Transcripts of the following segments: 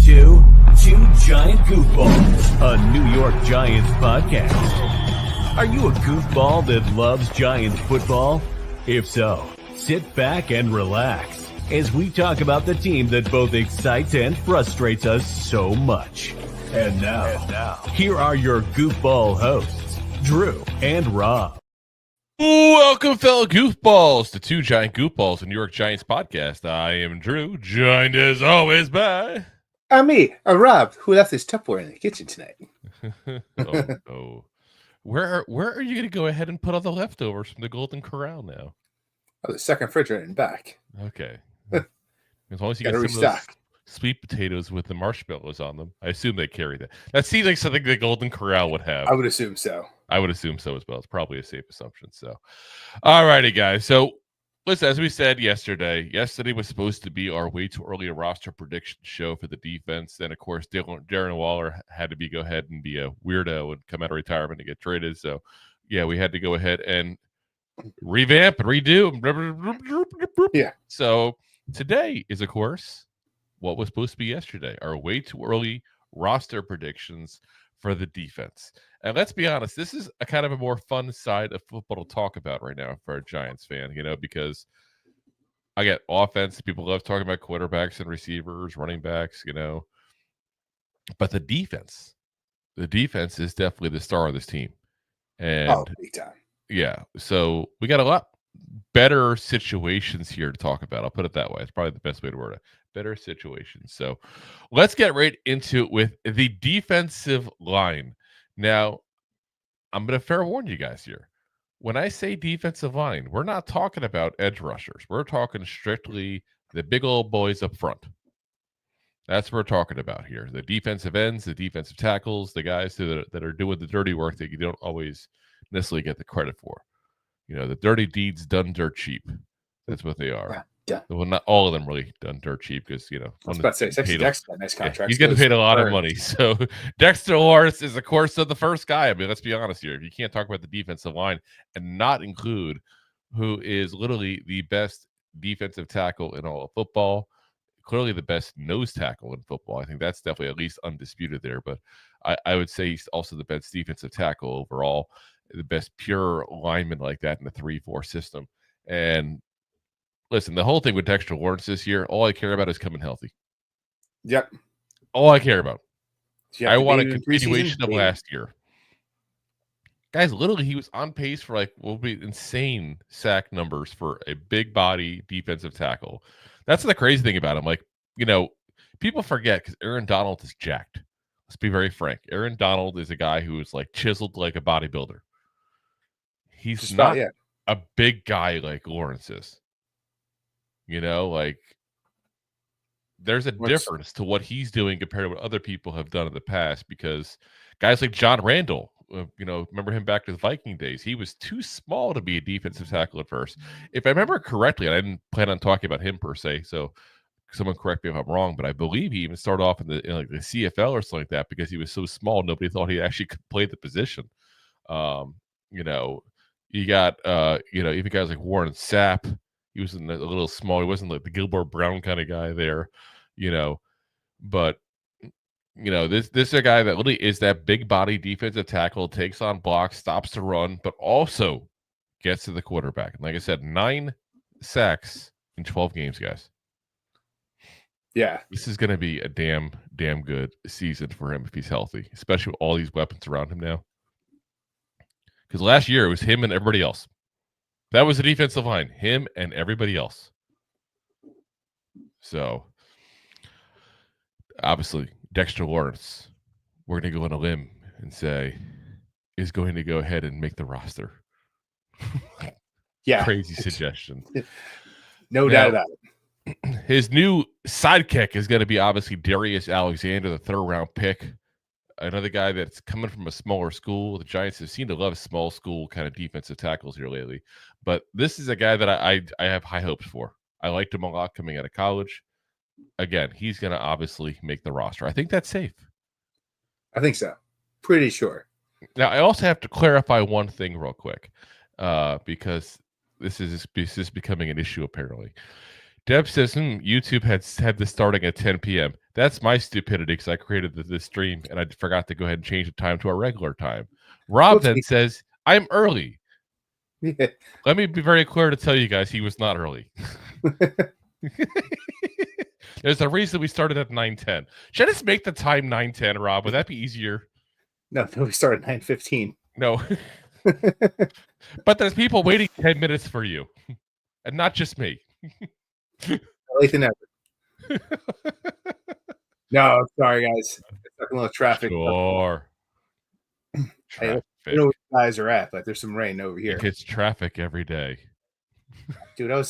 to Two Giant Goofballs, a New York Giants podcast. Are you a goofball that loves Giants football? If so, sit back and relax as we talk about the team that both excites and frustrates us so much. And now, here are your goofball hosts, Drew and Rob. Welcome, fellow goofballs, to Two Giant Goofballs, a New York Giants podcast. I am Drew, joined as always by... Me, Rob, who left his Tupperware in the kitchen tonight. Oh. Where are you going to go ahead and put all the leftovers from the Golden Corral now? Oh, the second refrigerator in back. Okay. As long as you get some of those sweet potatoes with the marshmallows on them. I assume they carry that. That seems like something the Golden Corral would have. I would assume so. I would assume so as well. It's probably a safe assumption. So, all righty, guys. So, listen, as we said yesterday was supposed to be our way too early roster prediction show for the defense. Then, of course, Darren Waller had to go ahead and be a weirdo and come out of retirement and get traded. So, yeah, we had to go ahead and revamp and redo. Yeah. So, today is, of course, what was supposed to be yesterday, our way too early roster predictions for the defense. And let's be honest, this is a kind of a more fun side of football to talk about right now for a Giants fan, because I get offense. People love talking about quarterbacks and receivers, running backs, but the defense is definitely the star of this team. And big time. Yeah. So we got a lot better situations here to talk about. I'll put it that way. It's probably the best way to word it. Better situations. So let's get right into it with the defensive line. Now, I'm going to fair warn you guys here. When I say defensive line, we're not talking about edge rushers. We're talking strictly the big old boys up front. That's what we're talking about here. The defensive ends, the defensive tackles, the guys that are doing the dirty work that you don't always necessarily get the credit for. The dirty deeds done dirt cheap. That's what they are. Yeah. Well, not all of them really done dirt cheap because, I was about to say, Dexter, nice contract. He's getting paid a lot of money. So Dexter Lawrence is, of course, the first guy. I mean, let's be honest here. You can't talk about the defensive line and not include who is literally the best defensive tackle in all of football, clearly the best nose tackle in football. I think that's definitely at least undisputed there. But I would say he's also the best defensive tackle overall, the best pure lineman like that in the 3-4 system. And listen, the whole thing with Dexter Lawrence this year, all I care about is coming healthy. Yep. All I care about. I want a continuation of last year. Guys, literally, he was on pace for insane sack numbers for a big body defensive tackle. That's the crazy thing about him. People forget because Aaron Donald is jacked. Let's be very frank. Aaron Donald is a guy who is chiseled like a bodybuilder. He's just not a big guy like Lawrence is. There's a difference to what he's doing compared to what other people have done in the past because guys like John Randall, remember him back to the Viking days, he was too small to be a defensive tackle at first. If I remember correctly, and I didn't plan on talking about him per se, so someone correct me if I'm wrong, but I believe he even started off in the CFL or something like that because he was so small, nobody thought he actually could play the position. You got, even guys like Warren Sapp. He was a little small. He wasn't like the Gilbert Brown kind of guy there, But, this is a guy that literally is that big body defensive tackle, takes on blocks, stops the run, but also gets to the quarterback. And like I said, 9 sacks in 12 games, guys. Yeah. This is going to be a damn good season for him if he's healthy, especially with all these weapons around him now. Because last year it was him and everybody else. That was the defensive line, him and everybody else. So, obviously, Dexter Lawrence, we're going to go on a limb and say, is going to go ahead and make the roster. Yeah. Crazy suggestion. No doubt about it. His new sidekick is going to be, obviously, Darius Alexander, the 3rd-round pick. Another guy that's coming from a smaller school. The Giants have seemed to love small school kind of defensive tackles here lately. But this is a guy that I have high hopes for. I liked him a lot coming out of college. Again, he's going to obviously make the roster. I think that's safe. I think so. Pretty sure. Now, I also have to clarify one thing real quick because this is becoming an issue apparently. Deb says, YouTube had this starting at 10 p.m. That's my stupidity because I created this stream and I forgot to go ahead and change the time to our regular time. Rob then says, I'm early. Yeah. Let me be very clear to tell you guys he was not early. There's a reason we started at 9:10. Should I just make the time 9:10, Rob? Would that be easier? No, we started at 9:15. No. But there's people waiting 10 minutes for you. And not just me. Late than ever. No, sorry guys. It's a little traffic. Sure. I don't know where you guys are at, but there's some rain over here. It gets traffic every day. Dude, I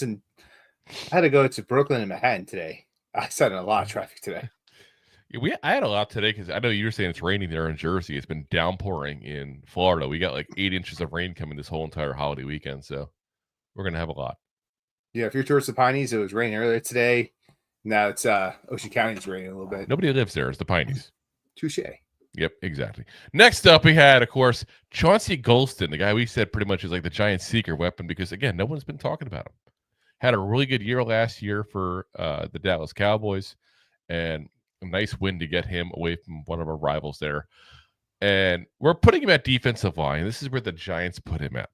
had to go to Brooklyn and Manhattan today. I sat in a lot of traffic today. I had a lot today because I know you were saying it's raining there in Jersey. It's been downpouring in Florida. We got like 8 inches of rain coming this whole entire holiday weekend. So we're going to have a lot. Yeah, if you're towards the Pineys, it was raining earlier today. Now it's Ocean County's raining a little bit. Nobody lives there. It's the Pineys. Touche. Yep, exactly. Next up, we had, of course, Chauncey Golston, the guy we said pretty much is like the Giants' secret weapon because, again, no one's been talking about him. Had a really good year last year for the Dallas Cowboys, and a nice win to get him away from one of our rivals there. And we're putting him at defensive line. This is where the Giants put him at.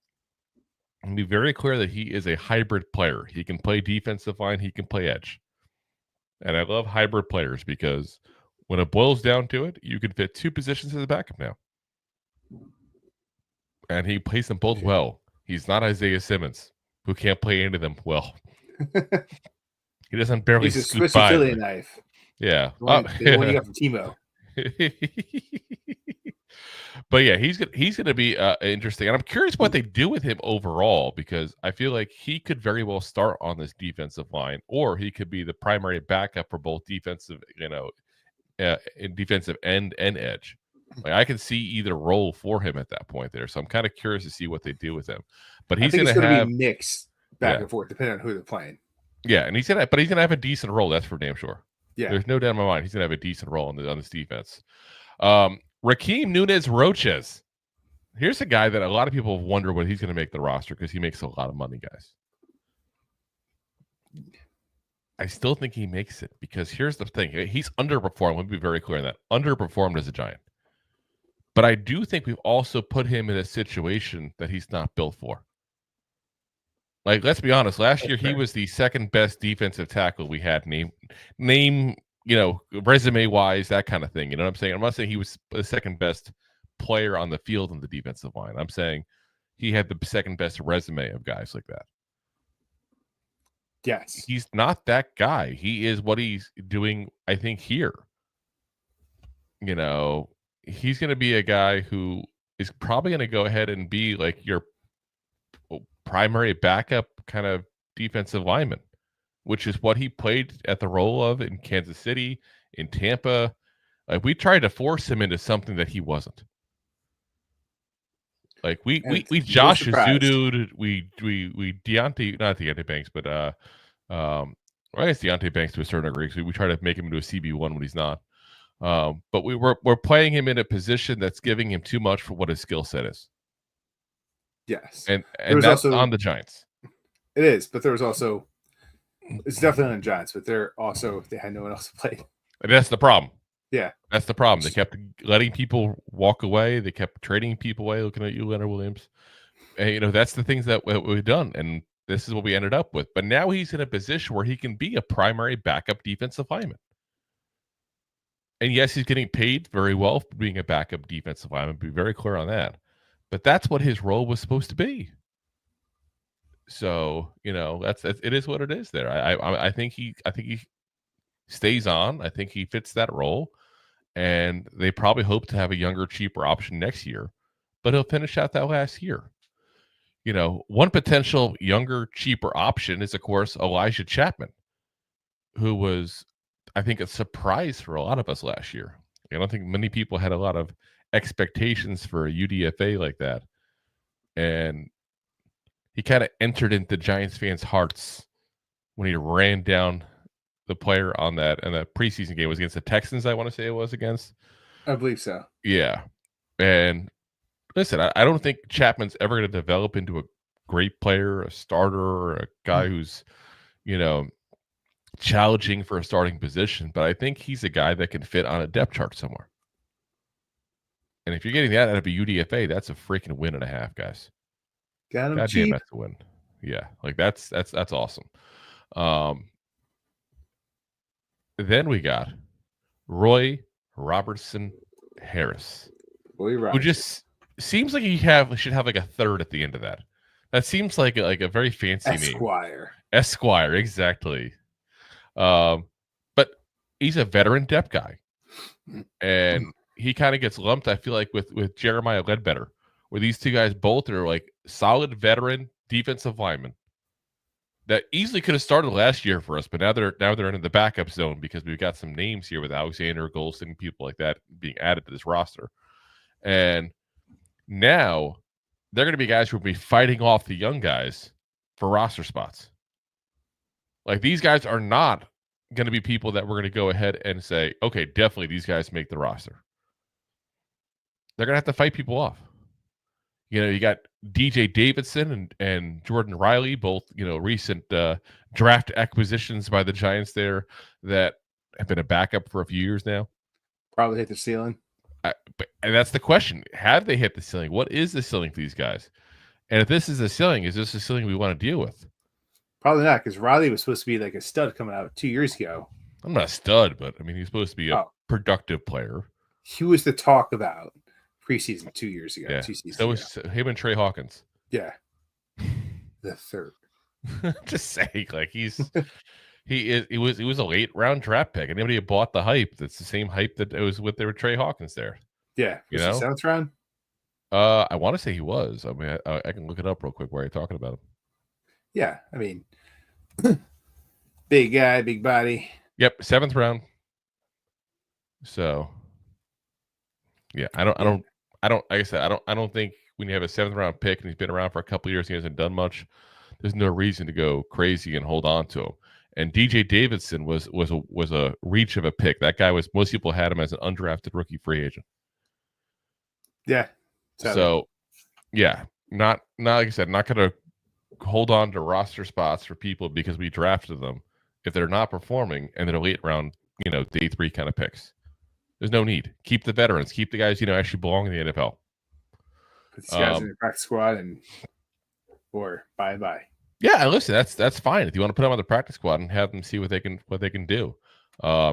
And be very clear that he is a hybrid player. He can play defensive line. He can play edge. And I love hybrid players because when it boils down to it, you can fit 2 positions as a backup now. And he plays them both well. He's not Isaiah Simmons, who can't play any of them well. He doesn't barely He's a scoot Swiss by. utility knife. Yeah. What you got from Timo. But yeah, he's going to be interesting. And I'm curious what they do with him overall because I feel like he could very well start on this defensive line, or he could be the primary backup for both defensive, in defensive end and edge. Like I can see either role for him at that point there. So I'm kind of curious to see what they do with him. But he's going to have be mixed back and forth depending on who they're playing. Yeah, and he's going to have a decent role. That's for damn sure. Yeah, there's no doubt in my mind he's going to have a decent role on this defense. Raheem Nunez-Roches. Here's a guy that a lot of people wonder when he's going to make the roster because he makes a lot of money, guys. I still think he makes it because here's the thing. He's underperformed. Let me be very clear on that. Underperformed as a Giant. But I do think we've also put him in a situation that he's not built for. Like, let's be honest. Last year, he was the second best defensive tackle we had. Name, resume-wise, that kind of thing. You know what I'm saying? I'm not saying he was the second best player on the field on the defensive line. I'm saying he had the second best resume of guys like that. Yes. He's not that guy. He is what he's doing, I think, here. He's going to be a guy who is probably going to go ahead and be like your primary backup kind of defensive lineman, which is what he played at the role of in Kansas City, in Tampa. Like we tried to force him into something that he wasn't. Like we Josh Azudu, we Deontay, not Deontay Banks, but I guess Deontay Banks to a certain degree. So we try to make him into a CB1 when he's not. But we're playing him in a position that's giving him too much for what his skill set is. Yes, and that's also on the Giants. It is, but there was also it's definitely on the Giants, but they had no one else to play. And that's the problem. Yeah, that's the problem. They kept letting people walk away. They kept trading people away. Looking at you, Leonard Williams. And, that's the things that we've done, and this is what we ended up with. But now he's in a position where he can be a primary backup defensive lineman. And yes, he's getting paid very well for being a backup defensive lineman. Be very clear on that. But that's what his role was supposed to be. So that's it is what it is. There, I think he stays on. I think he fits that role, and they probably hope to have a younger, cheaper option next year. But he'll finish out that last year. One potential younger, cheaper option is, of course, Elijah Chatman, who was, I think, a surprise for a lot of us last year. I don't think many people had a lot of expectations for a UDFA like that. And he kind of entered into Giants fans' hearts when he ran down the player on that. And that preseason game was against the Texans, I want to say it was against. I believe so. Yeah. And listen, I don't think Chapman's ever going to develop into a great player, a starter, or a guy who's, challenging for a starting position, but I think he's a guy that can fit on a depth chart somewhere. And if you're getting that out of a UDFA, that's a freaking win and a half, guys. Got him Goddamn, cheap. that's a win. Yeah, like that's awesome. Then we got Roy Robertson Harris, who just seems like should have like a third at the end of that. That seems like a very fancy name. Esquire, exactly. But he's a veteran depth guy, and he kind of gets lumped, I feel like, with Jeremiah Ledbetter, where these two guys both are like solid veteran defensive linemen that easily could have started last year for us, but now they're in the backup zone because we've got some names here with Alexander, Golston, people like that being added to this roster. And now they're going to be guys who will be fighting off the young guys for roster spots. Like, these guys are not going to be people that we're going to go ahead and say, okay, definitely these guys make the roster. They're going to have to fight people off. You got DJ Davidson and Jordan Riley, both, recent draft acquisitions by the Giants there that have been a backup for a few years now. Probably hit the ceiling. And that's the question. Have they hit the ceiling? What is the ceiling for these guys? And if this is the ceiling, is this the ceiling we want to deal with? Probably not, because Riley was supposed to be like a stud coming out 2 years ago. I'm not a stud, but I mean, he's supposed to be a productive player. He was the talk about preseason 2 years ago. Yeah. 2 seasons so was him and Trey Hawkins. Yeah. The third. Just saying, like, he was a late round draft pick. Anybody who bought the hype, that's the same hype that it was with their Trey Hawkins there. Yeah. Was he 7th round? I want to say he was. I mean, I can look it up real quick while you're talking about him. Yeah, I mean, big guy, big body. Yep, 7th round. So, yeah, I don't. Like I said, I don't think when you have a 7th round pick and he's been around for a couple of years and he hasn't done much, there's no reason to go crazy and hold on to him. And DJ Davidson was a reach of a pick. That guy was, most people had him as an undrafted rookie free agent. Yeah. So, yeah, not like I said, not going to hold on to roster spots for people because we drafted them if they're not performing and they're late round, day 3 kind of picks. There's no need. Keep the veterans. Keep the guys, actually belong in the NFL. Put these guys in the practice squad or bye. Yeah, and listen, that's fine. If you want to put them on the practice squad and have them see what they can do,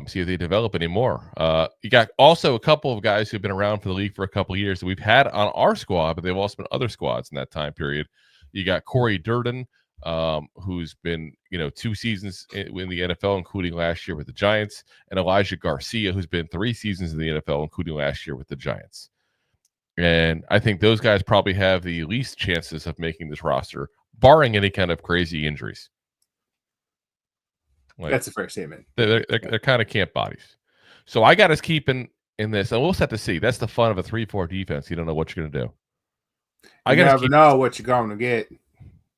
see if they develop anymore. You got also a couple of guys who've been around for the league for a couple of years that we've had on our squad, but they've also been other squads in that time period. You got Cory Durden, who's been 2 seasons in the NFL, including last year with the Giants, and Elijah Garcia, who's been 3 seasons in the NFL, including last year with the Giants. And I think those guys probably have the least chances of making this roster, barring any kind of crazy injuries. Like, that's a fair statement. They're kind of camp bodies. So I got us keeping in this, and we'll have to see. That's the fun of a 3-4 defense. You don't know what you're going to do. You never know what you're going to get.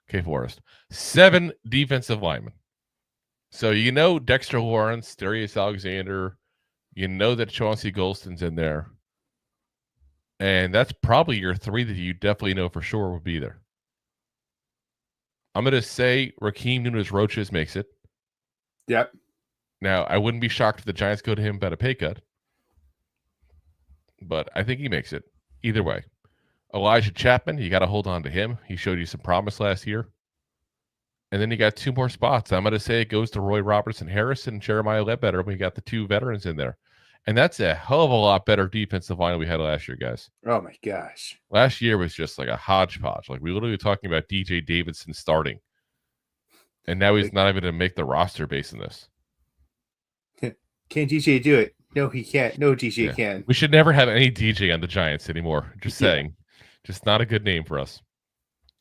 Okay, Forrest. 7 defensive linemen. So Dexter Lawrence, Darius Alexander, that Chauncey Golston's in there. And that's probably your 3 that you definitely know for sure will be there. I'm going to say Raheem Nunez-Roches makes it. Yep. Now, I wouldn't be shocked if the Giants go to him about a pay cut. But I think he makes it. Either way. Elijah Chatman, you got to hold on to him. He showed you some promise last year. And then you got 2 more spots. I'm going to say it goes to Roy Robertson Harris and Jeremiah Ledbetter. We got the 2 veterans in there. And that's a hell of a lot better defensive line we had last year, guys. Oh, my gosh. Last year was just like a hodgepodge. Like, we literally were talking about DJ Davidson starting. And now he's not even going to make the roster based on this. Can DJ do it? No, he can't. No, DJ can. We should never have any DJ on the Giants anymore. Just saying. Just not a good name for us.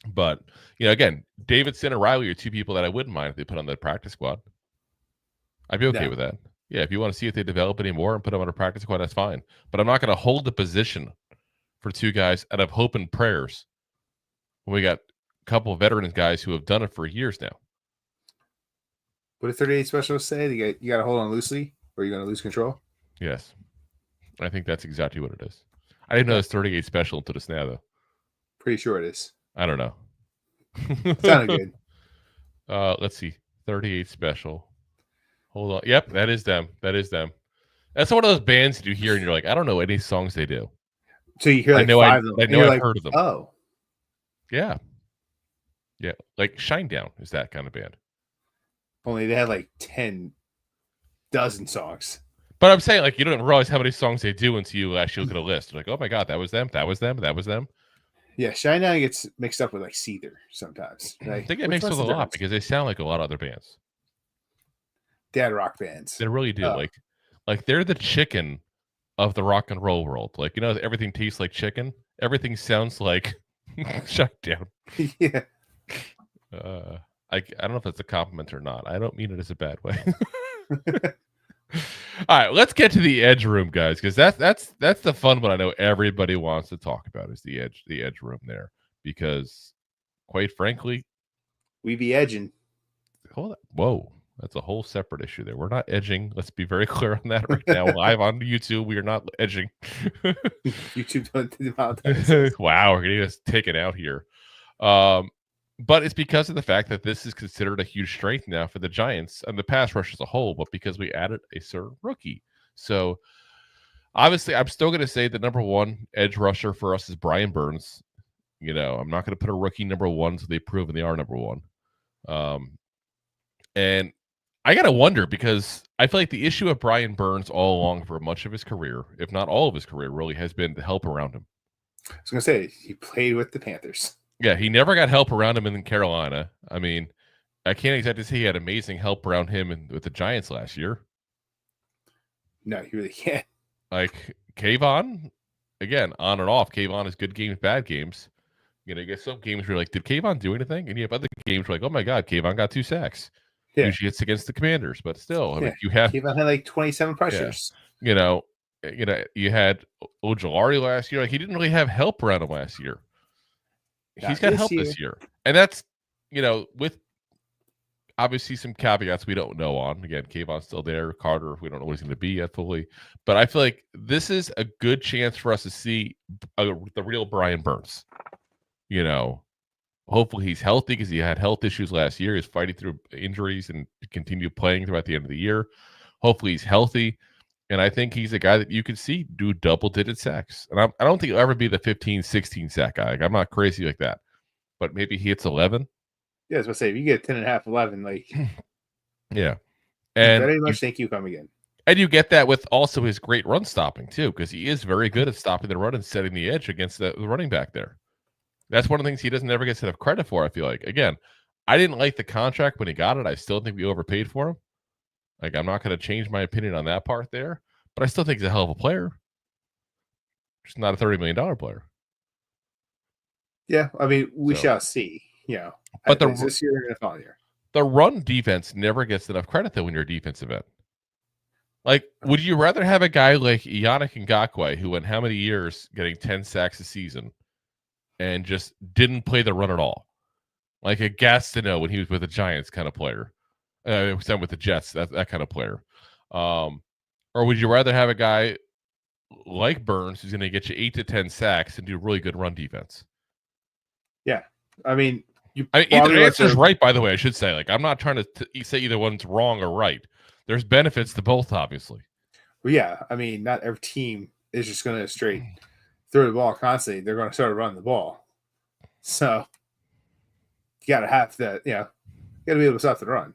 But, again, Davidson and Riley are 2 people that I wouldn't mind if they put on the practice squad. I'd be okay with that. Yeah, if you want to see if they develop anymore and put them on a practice squad, that's fine. But I'm not going to hold the position for 2 guys out of hope and prayers when we got a couple of veteran guys who have done it for years now. What did 38 specialists say? You got to hold on loosely or you're going to lose control? Yes. I think that's exactly what it is. I didn't know it's 38 special until just now, though. Pretty sure it is. I don't know. Sounded good. Let's see. 38 special. Hold on. Yep, that is them. That is them. That's one of those bands you hear and you're like, I don't know any songs they do. So you hear like I 5 of them. I and know you're I've like, heard of them. oh. Yeah. Yeah. Like Shinedown is that kind of band. Only they had like 10 dozen songs. But I'm saying, like, you don't realize how many songs they do until you actually look at a list. You're like, oh my God, that was them. That was them. That was them. Yeah, Shinedown gets mixed up with like Seether sometimes. Right? They get mixed with a lot because they sound like a lot of other bands. Dad rock bands. They really do. Like they're the chicken of the rock and roll world. Like, you know, everything tastes like chicken. Everything sounds like Shinedown. Yeah. I don't know if that's a compliment or not. I don't mean it as a bad way. All right, let's get to the edge room, guys, because that's the fun one I know everybody wants to talk about is the edge room there. Because quite frankly, we be edging. Hold on. Whoa. That's a whole separate issue there. We're not edging. Let's be very clear on that right now. Live on YouTube, we are not edging. YouTube don't demonetize. Wow, we're getting us taken out here. But it's because of the fact that this is considered a huge strength now for the Giants and the pass rush as a whole, but because we added a certain rookie. So obviously, I'm still going to say the number one edge rusher for us is Brian Burns. You know, I'm not going to put a rookie number one until they've proven they are number one. And I got to wonder because I feel like the issue of Brian Burns all along for much of his career, if not all of his career, really has been the help around him. I was going to say, he played with the Panthers. Yeah, he never got help around him in Carolina. I mean, I can't exactly say he had amazing help around him with the Giants last year. No, you really can't. Like, Kayvon, again, on and off. Kayvon has good games, bad games. You know, you get some games where you're like, did Kayvon do anything? And you have other games where like, oh my God, Kayvon got 2 sacks. Yeah. Usually it's against the Commanders, but still, I mean, you have Kayvon had like 27 pressures. Yeah. You know, you had Ojulari last year. Like, he didn't really have help around him last year. He's got help this year. And that's, you know, with obviously some caveats we don't know on. Again, Kayvon's still there. Carter, we don't know what he's going to be yet fully. But I feel like this is a good chance for us to see the real Brian Burns. You know, hopefully he's healthy because he had health issues last year. He's fighting through injuries and continue playing throughout the end of the year. Hopefully he's healthy. And I think he's a guy that you can see do double-digit sacks. And I don't think he'll ever be the 15, 16 sack guy. Like, I'm not crazy like that. But maybe he hits 11. Yeah, I was going to say, if you get 10.5, 11, like... Yeah. And very much think you come again. And you get that with also his great run stopping, too, because he is very good at stopping the run and setting the edge against the running back there. That's one of the things he doesn't ever get enough credit for, I feel like. Again, I didn't like the contract when he got it. I still think we overpaid for him. Like, I'm not going to change my opinion on that part there, but I still think he's a hell of a player. Just not a $30 million player. Yeah, I mean, we shall see. You know, but this year and the following year. The run defense never gets enough credit, though, when you're a defensive end. Like, would you rather have a guy like Yannick Ngakoue, who went how many years getting 10 sacks a season, and just didn't play the run at all? Like a Gastineau when he was with the Giants kind of player. Same with the Jets, that kind of player. Or would you rather have a guy like Burns who's going to get you 8 to 10 sacks and do really good run defense? Yeah. I mean, either answer is right, by the way, I should say. Like, I'm not trying to say either one's wrong or right. There's benefits to both, obviously. Well, yeah. I mean, not every team is just going to straight throw the ball constantly. They're going to start running the ball. So you got to have that, you know, you got to be able to stop the run.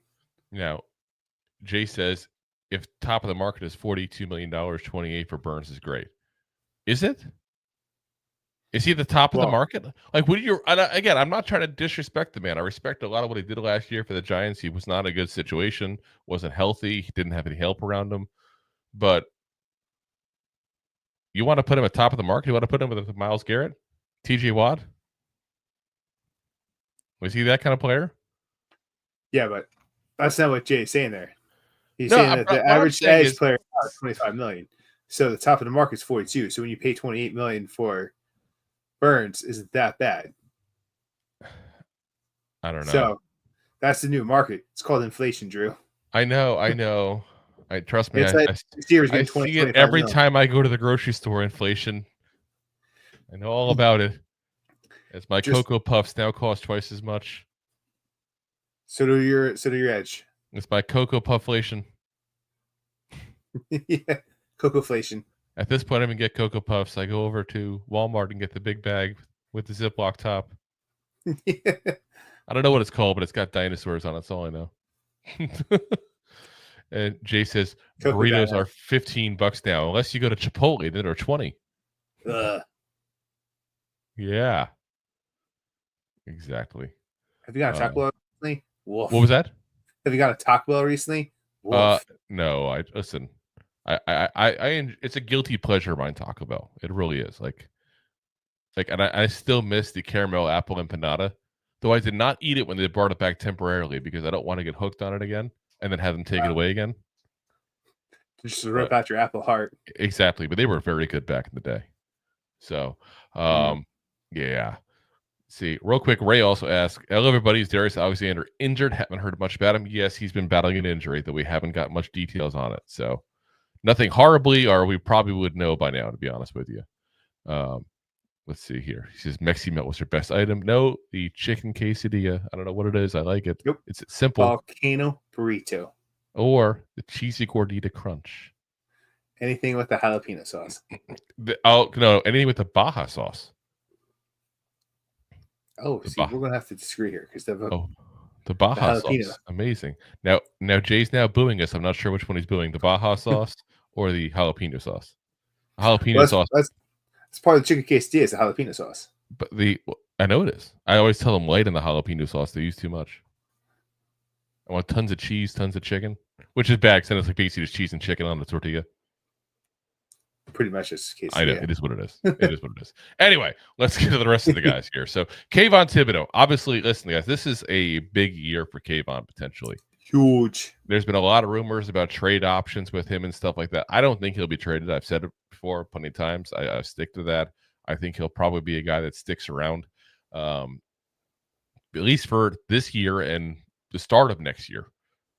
Now, Jay says, if top of the market is $42 million, 28 for Burns is great. Is it? Is he the top of the market? Like, again, I'm not trying to disrespect the man. I respect a lot of what he did last year for the Giants. He was not in a good situation, wasn't healthy. He didn't have any help around him. But you want to put him at top of the market? You want to put him with Myles Garrett? TJ Watt? Was he that kind of player? Yeah, but that's not what Jay's saying there. He's saying that the average edge player is $25 million. So the top of the market is 42. So when you pay $28 million for Burns, isn't that bad? I don't know. So that's the new market. It's called inflation, Drew. I know. I trust me. I see it every time I go to the grocery store. Inflation. I know all about it. As my Cocoa Puffs now cost twice as much. So do your edge. It's my Cocoa Pufflation. Yeah, Cocoa-flation. At this point, I even get Cocoa Puffs. I go over to Walmart and get the big bag with the Ziploc top. Yeah. I don't know what it's called, but it's got dinosaurs on it. That's all I know. And Jay says Cocoa burritos Dino. are $15 now, unless you go to Chipotle. Then they're $20. Ugh. Yeah, exactly. Have you got a Taco Bell recently? Woof. What was that? Have you got a Taco Bell recently? Woof. No. I listen. It's a guilty pleasure of mine, Taco Bell. It really is. And I still miss the caramel apple empanada, though I did not eat it when they brought it back temporarily because I don't want to get hooked on it again and then have them take it away again. Just to rip out your apple heart. Exactly, but they were very good back in the day. So, yeah. See, real quick, Ray also asked, hello, everybody. Is Darius Alexander injured? Haven't heard much about him. Yes, he's been battling an injury, though we haven't got much details on it. So, nothing horribly, or we probably would know by now, to be honest with you. Let's see here. He says, Mexi Melt was your best item. No, the chicken quesadilla. I don't know what it is. I like it. Nope. It's simple. Volcano burrito. Or the cheesy gordita crunch. Anything with the jalapeno sauce. No, anything with the Baja sauce. Oh, see, we're going to have to disagree here because the Baja sauce. Amazing. Now Jay's now booing us. I'm not sure which one he's booing, the Baja sauce or the jalapeno sauce. Jalapeno sauce. That's part of the chicken quesadilla is the jalapeno sauce. But I know it is. I always tell them light in the jalapeno sauce. They use too much. I want tons of cheese, tons of chicken, which is bad because then it's like basically just cheese and chicken on the tortilla. Pretty much just quesadilla. I know. It is what it is. It is what it is. Anyway, let's get to the rest of the guys here. So, Kayvon Thibodeaux. Obviously, listen, guys, this is a big year for Kayvon, potentially. Huge. There's been a lot of rumors about trade options with him and stuff like that. I don't think he'll be traded. I've said it before plenty of times. I stick to that. I think he'll probably be a guy that sticks around, at least for this year and the start of next year,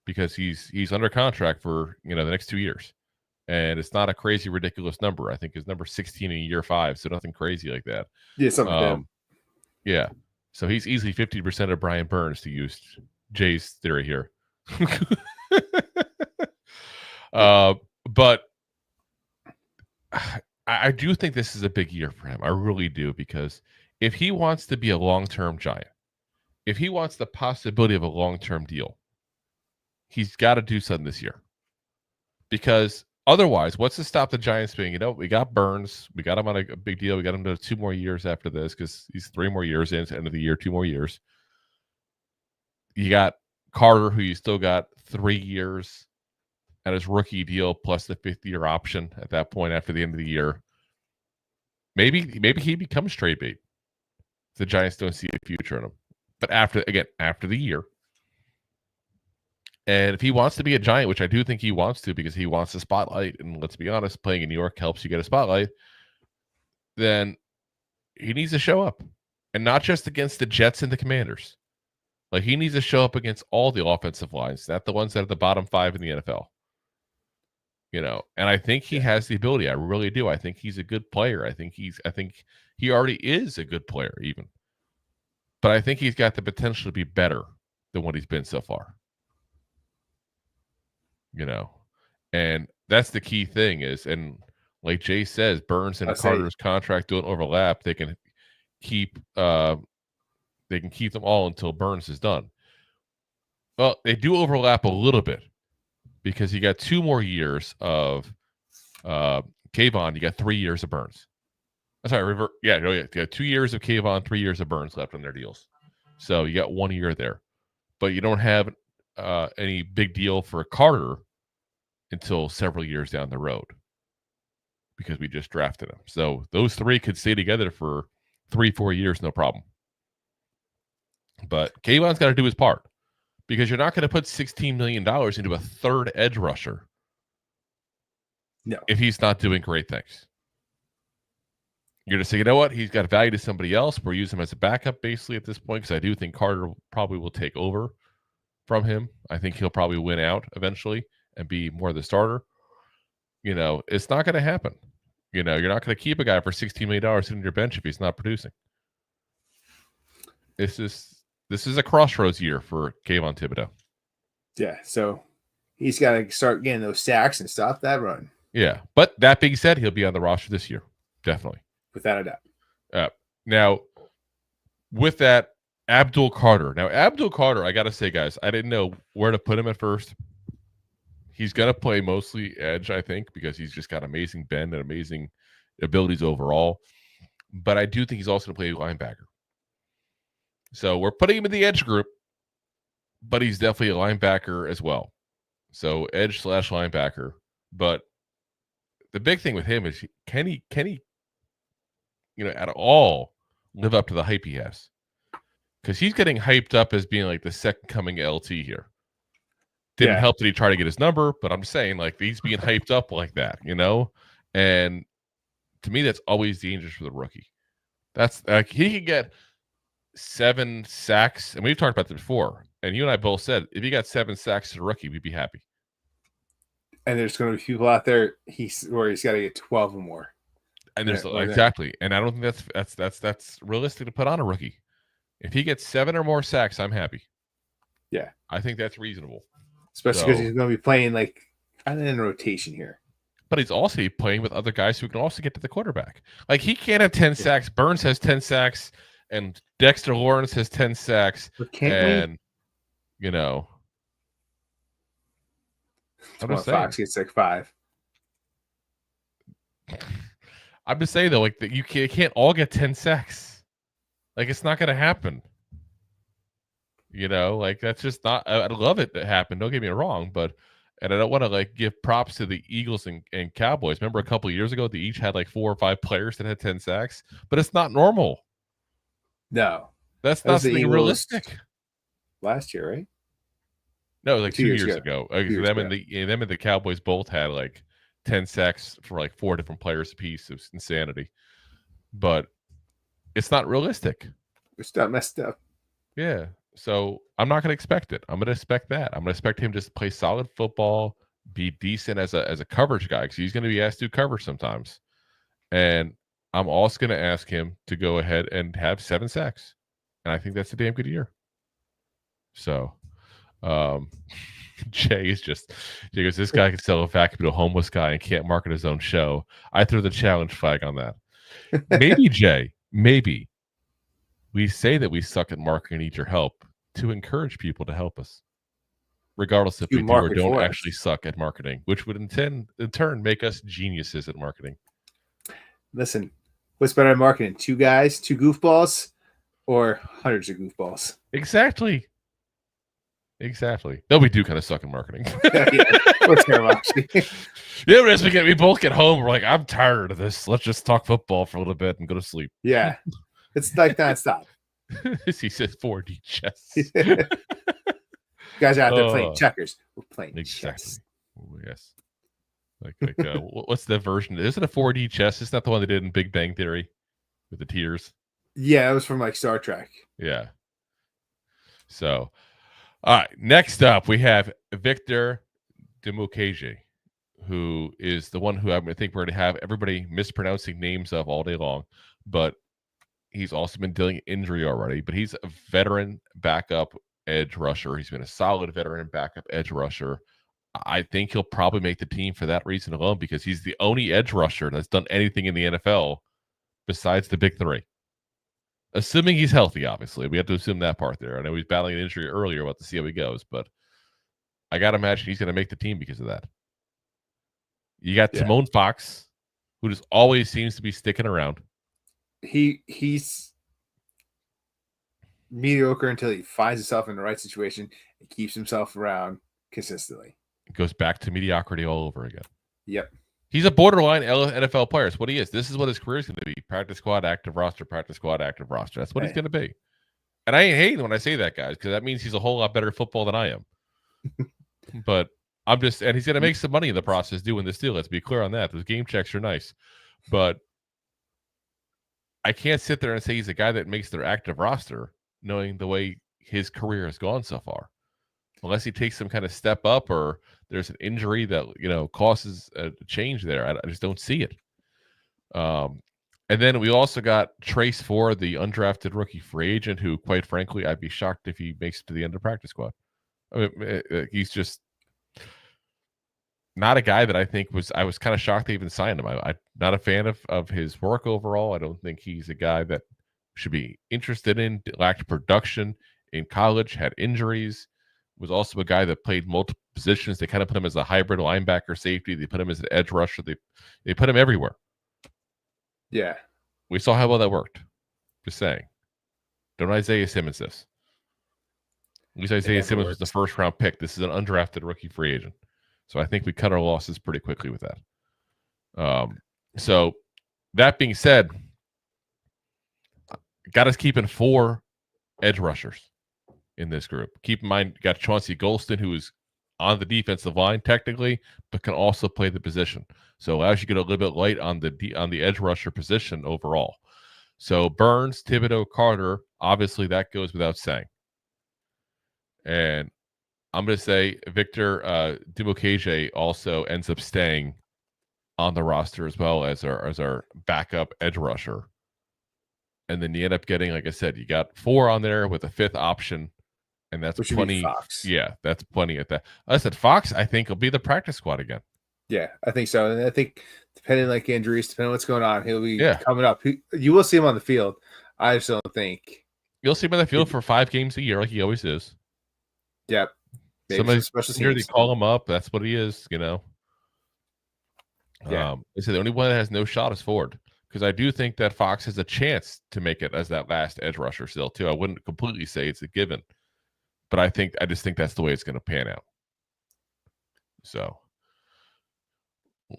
because he's under contract for the next 2 years. And it's not a crazy, ridiculous number. I think his number 16 in year 5, so nothing crazy like that. Yeah, something like that. Yeah. So he's easily 50% of Brian Burns, to use Jay's theory here. But I do think this is a big year for him. I really do, because if he wants to be a long-term Giant, if he wants the possibility of a long-term deal, he's got to do something this year. Because otherwise, what's to stop the Giants being, we got Burns, we got him on a big deal, we got him to 2 more years after this because he's 3 more years in, end of the year, 2 more years. You got Carter, who you still got 3 years at his rookie deal plus the 5th-year option at that point after the end of the year. Maybe he becomes trade bait. The Giants don't see a future in him. But after the year. And if he wants to be a Giant, which I do think he wants to because he wants the spotlight, and let's be honest, playing in New York helps you get a spotlight, then he needs to show up. And not just against the Jets and the Commanders. Like, he needs to show up against all the offensive lines, not the ones that are the bottom 5 in the NFL. And I think he has the ability. I really do. I think he's a good player. I think he already is a good player, even. But I think he's got the potential to be better than what he's been so far. And that's the key thing is, and like Jay says, Burns and Carter's contract don't overlap. They can keep them all until Burns is done. Well, they do overlap a little bit because you got 2 more years of Kayvon. You got 3 years of Burns. I'm sorry, you got 2 years of Kayvon, 3 years of Burns left on their deals. So you got 1 year there, but you don't have any big deal for Carter until several years down the road because we just drafted him. So those 3 could stay together for 3-4 years, no problem. But Kayvon's got to do his part because you're not going to put $16 million into a 3rd edge rusher. No. If he's not doing great things. You're going to say, you know what? He's got value to somebody else. We'll use him as a backup basically at this point because I do think Carter probably will take over from him. I think he'll probably win out eventually and be more the starter. It's not going to happen. You're not going to keep a guy for $16 million sitting on your bench if he's not producing. This is a crossroads year for Kayvon Thibodeaux. Yeah, so He's got to start getting those sacks and stop that run. Yeah, but that being said, he'll be on the roster this year, definitely, without a doubt. Now, with that, Abdul Carter. Now, Abdul Carter, I got to say, guys, I didn't know where to put him at first. He's going to play mostly edge, I think, because he's just got amazing bend and amazing abilities overall. But I do think he's also going to play linebacker. So we're putting him in the edge group, but he's definitely a linebacker as well. So edge / linebacker. But the big thing with him is can he, at all live up to the hype he has? Because he's getting hyped up as being like the second coming LT here. Didn't help that he tried to get his number, but I'm saying like he's being hyped up like that, And to me, that's always dangerous for the rookie. That's like he could get 7 sacks, and we've talked about this before. And you and I both said if he got 7 sacks as a rookie, we'd be happy. And there's going to be people out there where he's got to get 12 or more. And there's exactly, and I don't think that's realistic to put on a rookie. If he gets 7 or more sacks, I'm happy. Yeah, I think that's reasonable. Especially because he's going to be playing like kind of in rotation here. But he's also playing with other guys who can also get to the quarterback. Like he can't have 10 sacks. Burns has 10 sacks, and Dexter Lawrence has 10 sacks. But can't we? I'm just saying. Fox gets like 5. I'm just saying though, like you can't all get 10 sacks. Like it's not going to happen. Like that's just not. I'd love it to happen. Don't get me wrong, and I don't want to like give props to the Eagles and Cowboys. Remember a couple of years ago, they each had like 4 or 5 players that had 10 sacks, but it's not normal. No, that's not something realistic. Last year, right? No, it was like 2 years ago. Them and the Cowboys both had like 10 sacks for like 4 different players apiece. It was insanity, but it's not realistic. It's not messed up. Yeah. So I'm not going to expect it. I'm going to expect that. I'm going to expect him just to play solid football, be decent as a coverage guy because he's going to be asked to do coverage sometimes. And I'm also going to ask him to go ahead and have 7 sacks. And I think that's a damn good year. So Jay goes, this guy can sell a vacuum to a homeless guy and can't market his own show. I threw the challenge flag on that. Maybe, Jay, maybe. We say that we suck at marketing and need your help to encourage people to help us, regardless if we do or don't actually suck at marketing, which would in turn make us geniuses at marketing. Listen, what's better at marketing? 2 guys, 2 goofballs, or hundreds of goofballs? Exactly. Though we do kind of suck at marketing. We're terrible, actually. Yeah, but as we both get home, we're like, I'm tired of this. Let's just talk football for a little bit and go to sleep. Yeah. It's like nonstop. He says 4D chess. Guys are out there playing checkers. We're playing chess. Oh, yes. Like what's the version? Is it a 4D chess? Isn't that the one they did in Big Bang Theory with the tears? Yeah, it was from like Star Trek. Yeah. So, all right. Next up, we have Victor Dimukeje, who is the one who I think we're going to have everybody mispronouncing names of all day long, but he's also been dealing with injury already, but he's a veteran backup edge rusher. He's been a solid veteran backup edge rusher. I think he'll probably make the team for that reason alone because he's the only edge rusher that's done anything in the NFL besides the big 3. Assuming he's healthy, obviously. We have to assume that part there. I know he's battling an injury earlier. We'll have to see how he goes, but I got to imagine he's going to make the team because of that. You got Timon Fox, who just always seems to be sticking around. He's mediocre until he finds himself in the right situation and keeps himself around consistently. It goes back to mediocrity all over again. Yep. He's a borderline NFL player. It's what he is. This is what his career is going to be. Practice squad, active roster, practice squad, active roster. That's what he's going to be. And I ain't hating when I say that, guys, because that means he's a whole lot better at football than I am. But and he's going to make some money in the process doing this deal. Let's be clear on that. Those game checks are nice. But I can't sit there and say he's a guy that makes their active roster knowing the way his career has gone so far. Unless he takes some kind of step up or there's an injury that, causes a change there. I just don't see it. And then we also got Trace Ford, the undrafted rookie free agent, who, quite frankly, I'd be shocked if he makes it to the end of practice squad. I mean, he's just not a guy that I was kind of shocked they even signed him. I'm not a fan of his work overall. I don't think he's a guy that should be interested in, lacked production in college, had injuries, was also a guy that played multiple positions. They kind of put him as a hybrid linebacker safety. They put him as an edge rusher. They put him everywhere. Yeah. We saw how well that worked. Just saying. Don't Isaiah Simmons this. At least Isaiah Simmons was the first round pick. This is an undrafted rookie free agent. So I think we cut our losses pretty quickly with that. So that being said, got us keeping 4 edge rushers in this group. Keep in mind, you got Chauncey Golston, who is on the defensive line technically, but can also play the position. So allows you to get a little bit light on the edge rusher position overall. So Burns, Thibodeau, Carter, obviously that goes without saying. And I'm going to say Victor Dimukeje also ends up staying on the roster as well as our backup edge rusher. And then you end up getting, like I said, you got 4 on there with a 5th option, and that's plenty. Fox. Yeah, that's plenty at that. I said Fox, I think, will be the practice squad again. Yeah, I think so. And I think depending like injuries, depending on what's going on, he'll be coming up. You will see him on the field. I just don't think you'll see him on the field for 5 games a year, like he always is. Yep. Somebody's here, they call him up. That's what he is, you know. Yeah. They say the only one that has no shot is Ford, because I do think that Fox has a chance to make it as that last edge rusher still too. I wouldn't completely say it's a given, but I just think that's the way it's going to pan out. So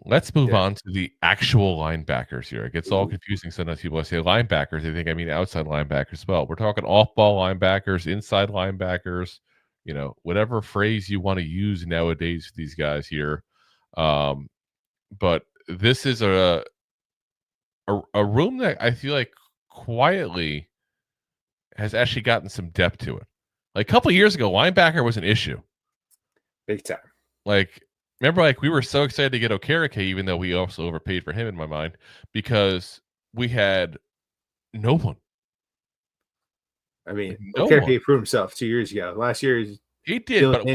let's move on to the actual linebackers here. It gets all confusing. Sometimes people say linebackers, they think I mean outside linebackers as well. We're talking off-ball linebackers, inside linebackers, you know, whatever phrase you want to use nowadays for these guys here. But this is a room that I feel like quietly has actually gotten some depth to it. Like a couple of years ago, linebacker was an issue. Big time. Like, remember, like we were so excited to get Okereke, even though we also overpaid for him in my mind, because we had no one. I mean, Okereke proved himself 2 years ago. Last year, he did, but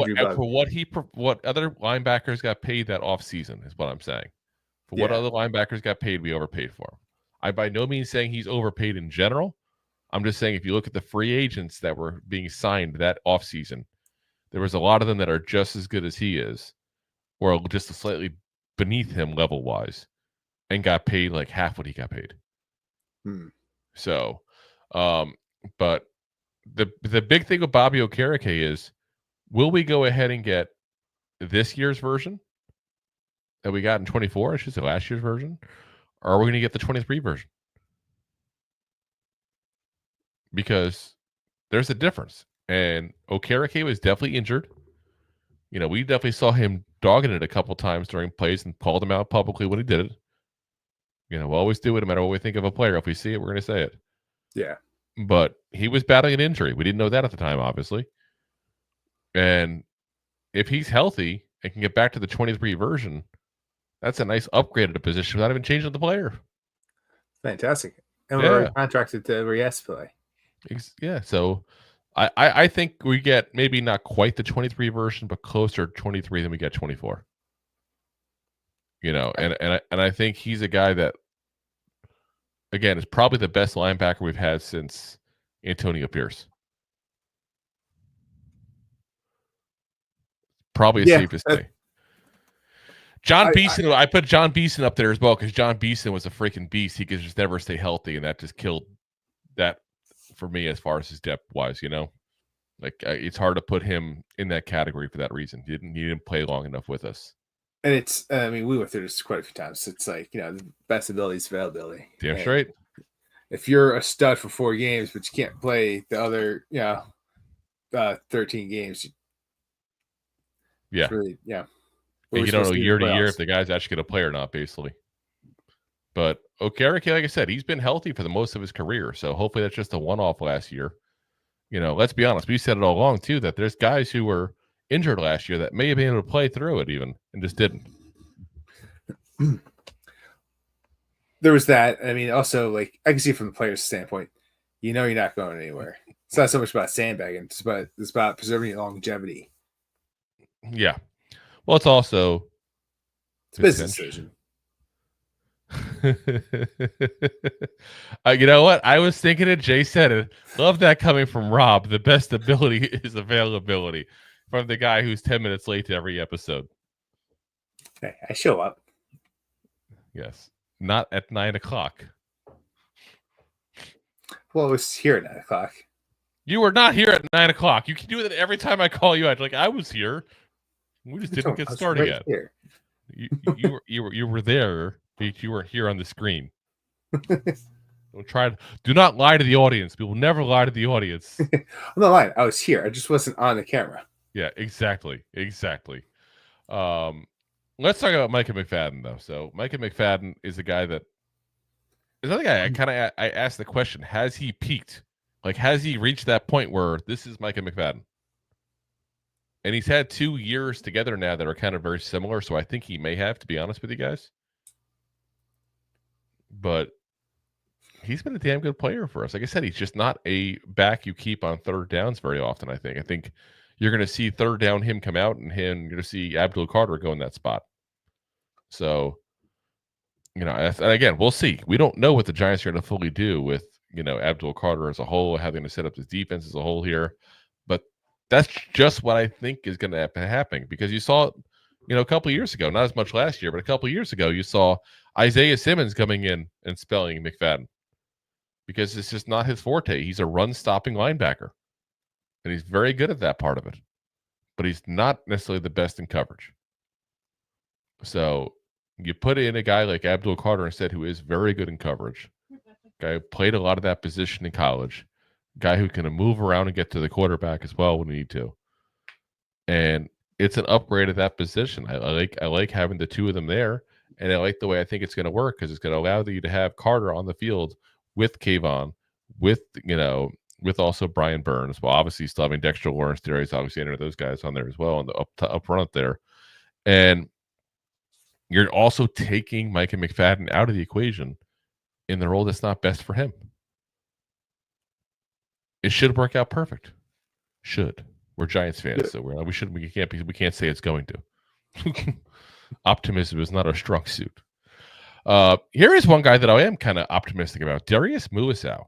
what other linebackers got paid that offseason is what I'm saying. For what other linebackers got paid, we overpaid for him. I by no means saying he's overpaid in general. I'm just saying if you look at the free agents that were being signed that offseason, there was a lot of them that are just as good as he is, or just slightly beneath him level-wise, and got paid like half what he got paid. So, but the big thing with Bobby Okereke is, will we go ahead and get this year's version that we got in 24, I should say last year's version, or are we going to get the 23 version? Because there's a difference. And Okereke was definitely injured. You know, we definitely saw him dogging it a couple times during plays and called him out publicly when he did it. You know, we'll always do it no matter what we think of a player. If we see it, we're going to say it. Yeah. But he was battling an injury. We didn't know that at the time, obviously. And if he's healthy and can get back to the 23 version, that's a nice upgrade at a position without even changing the player. Fantastic. And we're already contracted to where he has to play. Yeah. So I think we get maybe not quite the 23 version, but closer to 23 than we get 24. You know, and I think he's a guy that, again, is probably the best linebacker we've had since Antonio Pierce. Probably safe to say. John Beeson, I put John Beeson up there as well because John Beeson was a freaking beast. He could just never stay healthy, and that just killed that for me as far as his depth wise. You know, like it's hard to put him in that category for that reason. He didn't play long enough with us. And it's, I mean, we went through this quite a few times. It's like, you know, the best ability is availability. Damn straight. If you're a stud for 4 games, but you can't play the other, 13 games. Yeah. Really, yeah. And you don't know year to year if the guy's actually going to play or not, basically. But Okereke, like I said, he's been healthy for the most of his career. So hopefully that's just a one-off last year. You know, let's be honest. We said it all along, too, that there's guys who were injured last year that may have been able to play through it even and just didn't. There was that. I mean, also, like, I can see from the player's standpoint, you know, you're not going anywhere. It's not so much about sandbagging. It's about preserving your longevity. Yeah. Well, it's also It's a business decision. You know what? I was thinking it. Jay said it. Love that coming from Rob. The best ability is availability from the guy who's 10 minutes late to every episode. Hey, I show up. Yes. Not at 9 o'clock. Well, it was here at 9 o'clock. You were not here at 9 o'clock. You can do that every time I call you out. Like, I was here. We just didn't get started yet. Here. You were there, but you weren't here on the screen. Do not lie to the audience. We will never lie to the audience. I'm not lying. I was here. I just wasn't on the camera. Yeah, exactly. Let's talk about Micah McFadden, though. So Micah McFadden is a guy that is another guy. I asked the question: has he peaked? Like, has he reached that point where this is Micah McFadden? And he's had 2 years together now that are kind of very similar. So I think he may have, to be honest with you guys. But he's been a damn good player for us. Like I said, he's just not a back you keep on third downs very often, I think you're going to see third down him come out, and you're going to see Abdul Carter go in that spot. So, and again, we'll see. We don't know what the Giants are going to fully do with, Abdul Carter as a whole, having to set up his defense as a whole here. But that's just what I think is going to happen, because you saw, a couple of years ago, not as much last year, but a couple of years ago, you saw Isaiah Simmons coming in and spelling McFadden, because it's just not his forte. He's a run-stopping linebacker, and he's very good at that part of it, but he's not necessarily the best in coverage. So you put in a guy like Abdul Carter instead, who is very good in coverage, guy who played a lot of that position in college, guy who can move around and get to the quarterback as well when we need to. And it's an upgrade at that position. I like having the two of them there, and I like the way I think it's going to work, because it's going to allow you to have Carter on the field with Kayvon, with also Brian Burns. Well, obviously still having Dexter, Lawrence, Darius Alexander, those guys on there as well on the up front there. And you're also taking Micah McFadden out of the equation in the role that's not best for him. It should work out perfect. Should. We're Giants fans, so we can't say it's going to. Optimism is not our strong suit. Here is one guy that I am kind of optimistic about, Darius Muasau,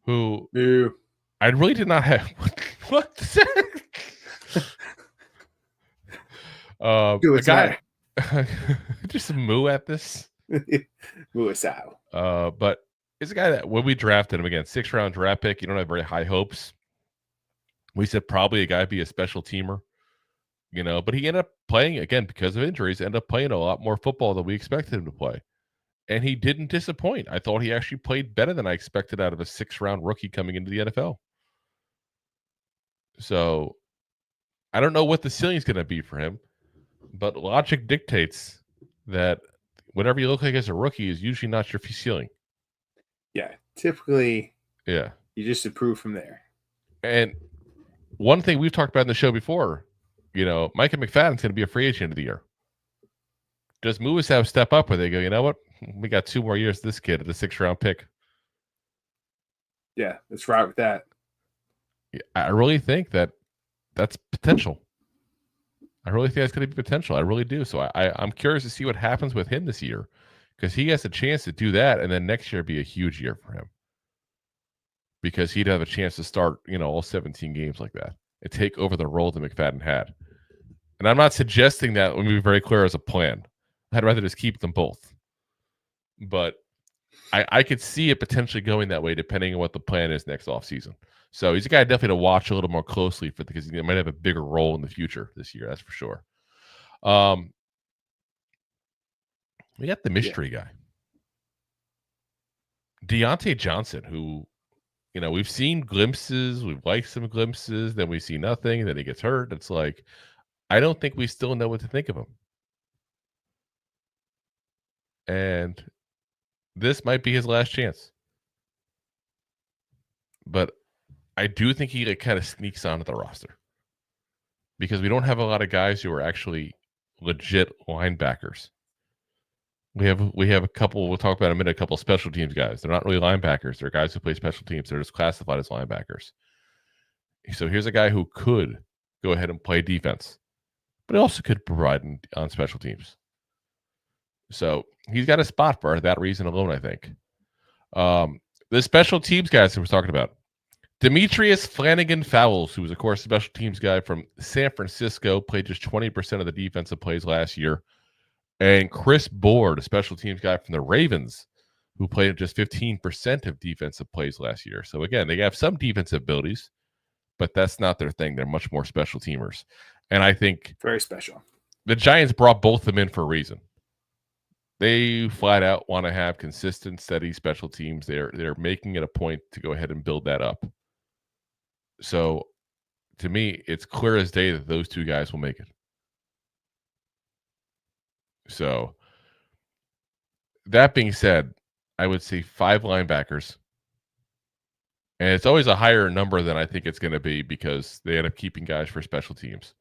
who I really did not have. What? The guy just moo at this. Muasau. But it's a guy that when we drafted him, again, 6th round draft pick, you don't have very high hopes. We said probably a guy be a special teamer, but he ended up playing, again, because of injuries, ended up playing a lot more football than we expected him to play. And he didn't disappoint. I thought he actually played better than I expected out of a 6th round rookie coming into the NFL. So I don't know what the ceiling is going to be for him, but logic dictates that whatever you look like as a rookie is usually not your ceiling. Yeah, typically. Yeah, you just improve from there. And one thing we've talked about in the show before, Micah McFadden's going to be a free agent of the year. Does Muasau step up where they go, you know what? We got 2 more years of this kid at the 6th round pick. Yeah, let's ride with that. Yeah, I really think that's potential. I really think that's going to be potential. I really do. So I'm curious to see what happens with him this year, because he has a chance to do that, and then next year be a huge year for him, because he'd have a chance to start, all 17 games like that and take over the role that McFadden had. And I'm not suggesting that, let me be very clear, as a plan. I'd rather just keep them both. But I could see it potentially going that way depending on what the plan is next offseason. So he's a guy definitely to watch a little more closely for, because he might have a bigger role in the future this year. That's for sure. We got the mystery guy, Deontay Johnson, who, we've seen glimpses. We've liked some glimpses. Then we see nothing. Then he gets hurt. It's like, I don't think we still know what to think of him. And this might be his last chance. But I do think he kind of sneaks onto the roster, because we don't have a lot of guys who are actually legit linebackers. We have a couple, we'll talk about in a minute, a couple special teams guys. They're not really linebackers. They're guys who play special teams. They're just classified as linebackers. So here's a guy who could go ahead and play defense, but he also could provide on special teams. So he's got a spot for that reason alone, I think. The special teams guys that we're talking about. Demetrius Flanagan-Fowles, who was, of course, a special teams guy from San Francisco, played just 20% of the defensive plays last year. And Chris Board, a special teams guy from the Ravens, who played just 15% of defensive plays last year. So, again, they have some defensive abilities, but that's not their thing. They're much more special teamers. And I think very special. The Giants brought both of them in for a reason. They flat out want to have consistent, steady special teams. They're making it a point to go ahead and build that up. So, to me, it's clear as day that those two guys will make it. So, that being said, I would say 5 linebackers. And it's always a higher number than I think it's going to be because they end up keeping guys for special teams.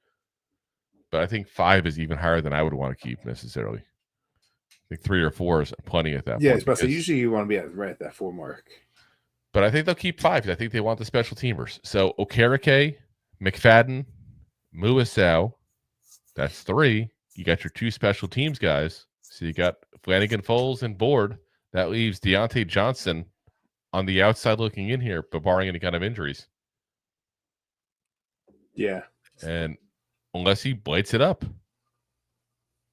But I think 5 is even higher than I would want to keep necessarily. I think 3 or 4 is plenty at that point. Yeah, but usually you want to be right at that 4 mark. But I think they'll keep 5. I think they want the special teamers. So Okereke, McFadden, Muasau, that's 3. You got your 2 special teams guys. So you got Flanagan-Fowles and Board. That leaves Deontay Johnson on the outside looking in here, but barring any kind of injuries. Yeah. And unless he blights it up.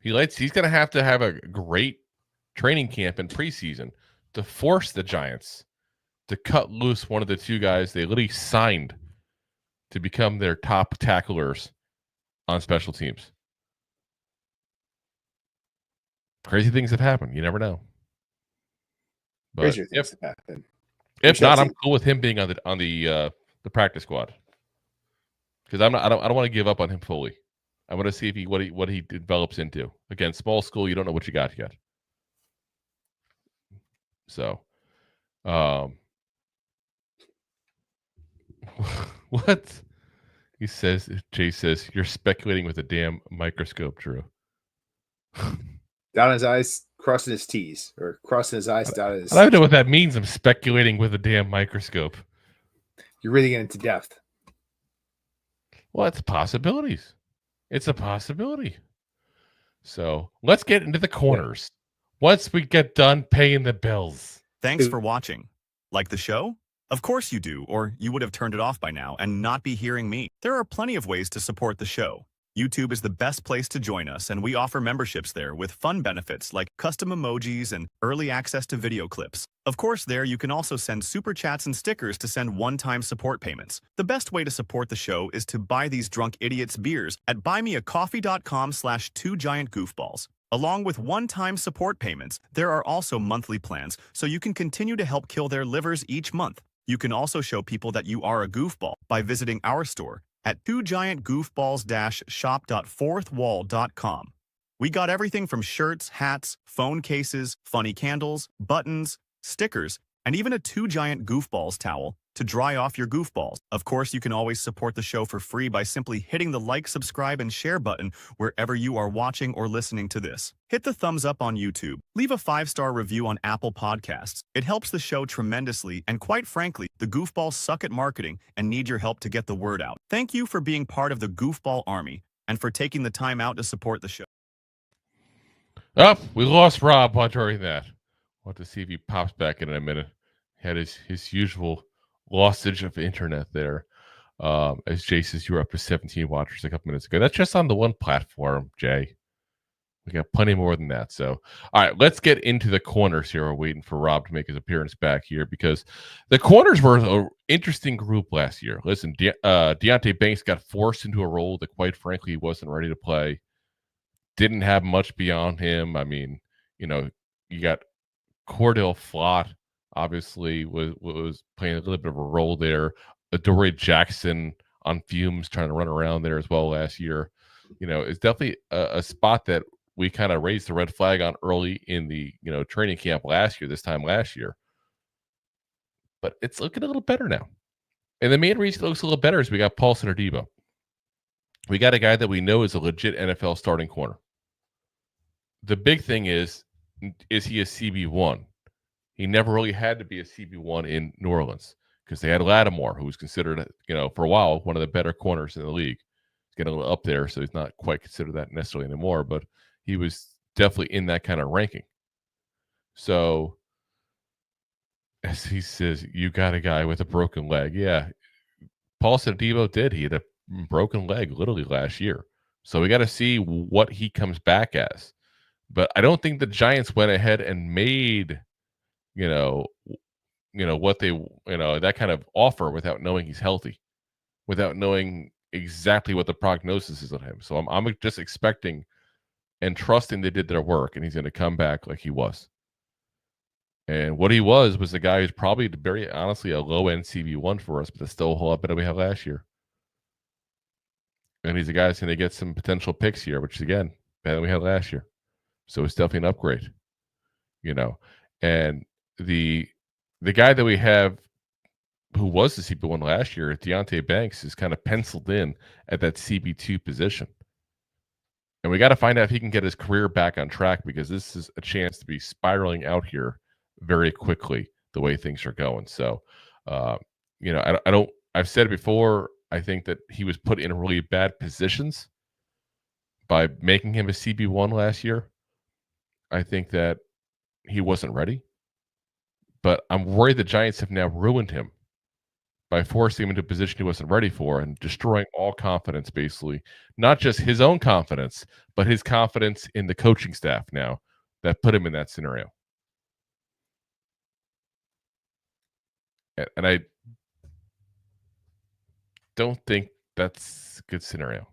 He's going to have a great training camp in preseason to force the Giants to cut loose one of the 2 guys they literally signed to become their top tacklers on special teams. Crazy things have happened. You never know. But Crazier things have happened. If not, I'm cool with him being on the practice squad because I don't want to give up on him fully. I want to see if what he develops into. Again, small school, you don't know what you got yet. So, what he says? Jay says you're speculating with a damn microscope, Drew. Down his eyes, crossing his T's, or crossing his eyes, down his. I don't know what that means. I'm speculating with a damn microscope. You're really getting into depth. Well, it's possibilities. It's a possibility. So let's get into the corners. Once we get done paying the bills. Thanks for watching. Like the show? Of course you do, or you would have turned it off by now and not be hearing me. There are plenty of ways to support the show. YouTube is the best place to join us, and we offer memberships there with fun benefits like custom emojis and early access to video clips. Of course, there you can also send super chats and stickers to send one-time support payments. The best way to support the show is to buy these drunk idiots beers at buymeacoffee.com/2giantgoofballs. Along with one-time support payments, there are also monthly plans, so you can continue to help kill their livers each month. You can also show people that you are a goofball by visiting our store at 2giantgoofballs-shop.fourthwall.com. We got everything from shirts, hats, phone cases, funny candles, buttons, stickers, and even a 2 Giant Goofballs towel to dry off your goofballs. Of course, you can always support the show for free by simply hitting the like, subscribe, and share button wherever you are watching or listening to this. Hit the thumbs up on YouTube. Leave a 5-star review on Apple Podcasts. It helps the show tremendously, and quite frankly, the goofballs suck at marketing and need your help to get the word out. Thank you for being part of the Goofball Army and for taking the time out to support the show. Oh, we lost Rob during that. We'll have to see if he pops back in a minute. He had his usual lossage of internet there. As Jay says, you were up to 17 watchers a couple minutes ago. That's just on the one platform, Jay. We got plenty more than that. So, all right, let's get into the corners here. We're waiting for Rob to make his appearance back here because the corners were an interesting group last year. Listen, Deontay Banks got forced into a role that, quite frankly, he wasn't ready to play. Didn't have much beyond him. I mean, you got Cordell Flott, obviously, was playing a little bit of a role there. Adoree Jackson on fumes trying to run around there as well last year. It's definitely a spot that we kind of raised the red flag on early in the training camp this time last year. But it's looking a little better now. And the main reason it looks a little better is we got Paulson Adebo. We got a guy that we know is a legit NFL starting corner. The big thing is he a CB1? He never really had to be a CB1 in New Orleans because they had Lattimore, who was considered, for a while, one of the better corners in the league. He's getting a little up there, so he's not quite considered that necessarily anymore, but he was definitely in that kind of ranking. So, as he says, you got a guy with a broken leg. Yeah, Paulson Adebo did. He had a broken leg literally last year. So we got to see what he comes back as. But I don't think the Giants went ahead and made, what they, that kind of offer without knowing he's healthy, without knowing exactly what the prognosis is on him. So I'm just expecting and trusting they did their work, and he's going to come back like he was. And what he was the guy who's probably, very honestly, a low-end CB1 for us, but that's still a whole lot better than we had last year. And he's a guy that's going to get some potential picks here, which is, again, better than we had last year. So it's definitely an upgrade, And the guy that we have who was the CB1 last year, Deonte Banks, is kind of penciled in at that CB2 position. And we got to find out if he can get his career back on track, because this is a chance to be spiraling out here very quickly the way things are going. So, I've said it before, I think that he was put in really bad positions by making him a CB1 last year. I think that he wasn't ready. But I'm worried the Giants have now ruined him by forcing him into a position he wasn't ready for and destroying all confidence, basically. Not just his own confidence, but his confidence in the coaching staff now that put him in that scenario. And I don't think that's a good scenario.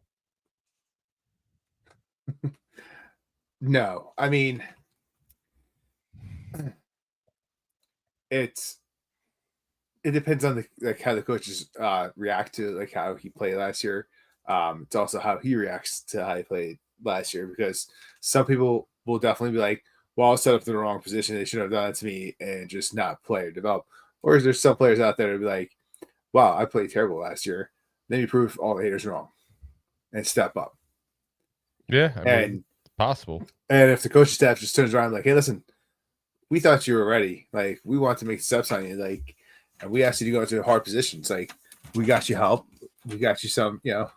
No, I mean, it depends on how the coaches react to how he played last year. It's also how he reacts to how he played last year, because some people will definitely be like, well, I was set up in the wrong position. They should have done it to me and just not play or develop. Or is there some players out there to be like, wow, I played terrible last year. Then you prove all the haters wrong and step up. Yeah, I mean, it's possible. And if the coaching staff just turns around like, hey, listen, we thought you were ready. Like, we want to make steps on you. Like, and we asked you to go into hard positions. Like, we got you help. We got you some, some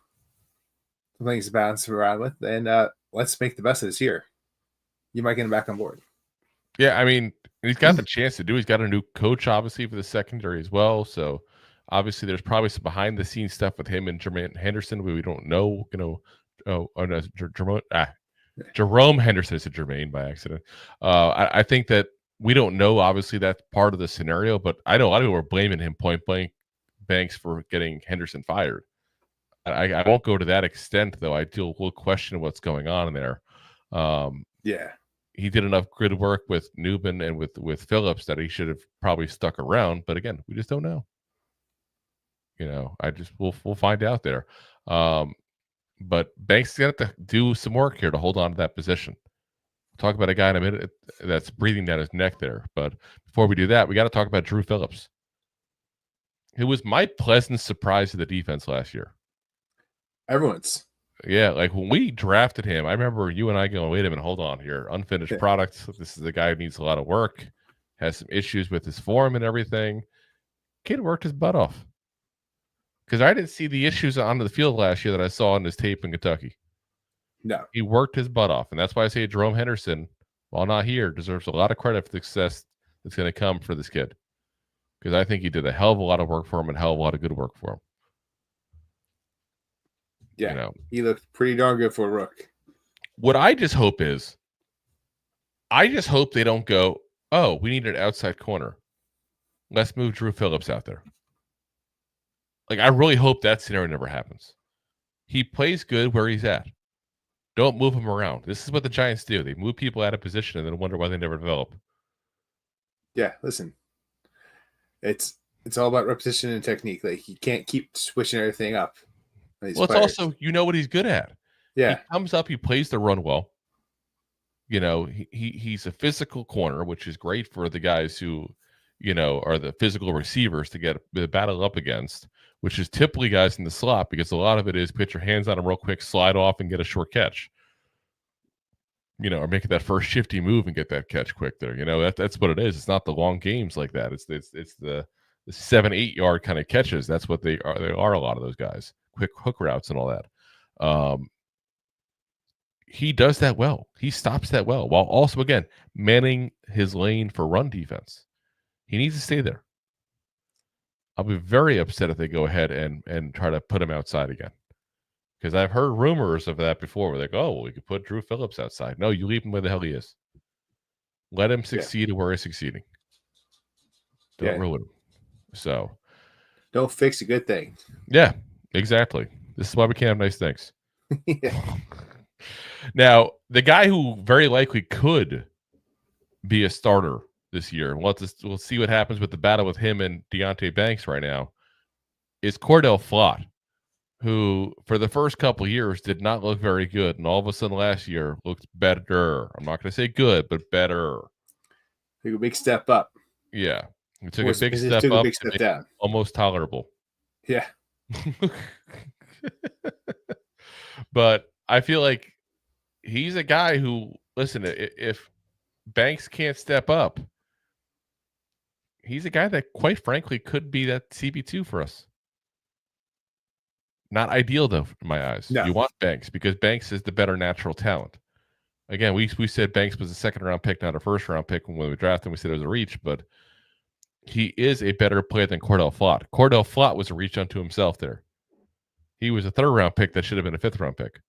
things to bounce around with. And let's make the best of this year. You might get him back on board. Yeah, I mean, he's got the chance to do. He's got a new coach, obviously, for the secondary as well. So, obviously, there's probably some behind-the-scenes stuff with him and Jermaine Henderson we don't know. Jerome Henderson is a Jermaine by accident. I think that we don't know. Obviously, that's part of the scenario. But I know a lot of people were blaming him point blank, Banks, for getting Henderson fired. I won't go to that extent, though. I will question what's going on in there. Yeah. He did enough good work with Newman and with Phillips that he should have probably stuck around. But again, we just don't know. We'll find out there. But Banks got to do some work here to hold on to that position. We'll talk about a guy in a minute that's breathing down his neck there. But before we do that, we got to talk about Drew Phillips, who was my pleasant surprise to the defense last year. Everyone's. Yeah, like when we drafted him, I remember you and I going, wait a minute, hold on here. Unfinished product. This is the guy who needs a lot of work, has some issues with his form and everything. Kid worked his butt off. Because I didn't see the issues onto the field last year that I saw in his tape in Kentucky. No. He worked his butt off. And that's why I say Jerome Henderson, while not here, deserves a lot of credit for the success that's going to come for this kid. Because I think he did a hell of a lot of work for him and a hell of a lot of good work for him. Yeah, he looked pretty darn good for a rook. What I just hope is, they don't go, oh, we need an outside corner. Let's move Drew Phillips out there. Like, I really hope that scenario never happens. He plays good where he's at. Don't move him around. This is what the Giants do. They move people out of position and then wonder why they never develop. Yeah, listen. It's all about repetition and technique. Like, you can't keep switching everything up. Well, it's also, what he's good at. Yeah. He comes up, he plays the run well. He's a physical corner, which is great for the guys who, are the physical receivers to get the battle up against, which is typically guys in the slot, because a lot of it is put your hands on him real quick, slide off and get a short catch. Or make that first shifty move and get that catch quick there. That's what it is. It's not the long games like that. It's the 7-8 yard kind of catches. That's what they are. They are a lot of those guys. Quick hook routes and all that. he does that well. He stops that well, while also, again, manning his lane for run defense. He needs to stay there. I'll be very upset if they go ahead and try to put him outside again. Because I've heard rumors of that before where they go, oh, well, we could put Drew Phillips outside. No, you leave him where the hell he is. Let him succeed where he's succeeding. Don't ruin him. So don't fix a good thing. Yeah, exactly. This is why we can't have nice things. Now, the guy who very likely could be a starter this year, we'll see what happens with the battle with him and Deonte Banks right now, is Cordell Flott, who for the first couple of years did not look very good, and all of a sudden last year looked better. I'm not going to say good, but better. Took a big step up. Yeah. It took a big step up, big step down. Almost tolerable. Yeah. But I feel like he's a guy who, listen, if Banks can't step up, he's a guy that, quite frankly, could be that CB2 for us. Not ideal, though, in my eyes. No. You want Banks because Banks is the better natural talent. Again, we said Banks was a second-round pick, not a first-round pick when we drafted him. We said it was a reach, but he is a better player than Cordell Flott. Cordell Flott was a reach unto himself there. He was a third-round pick that should have been a fifth-round pick.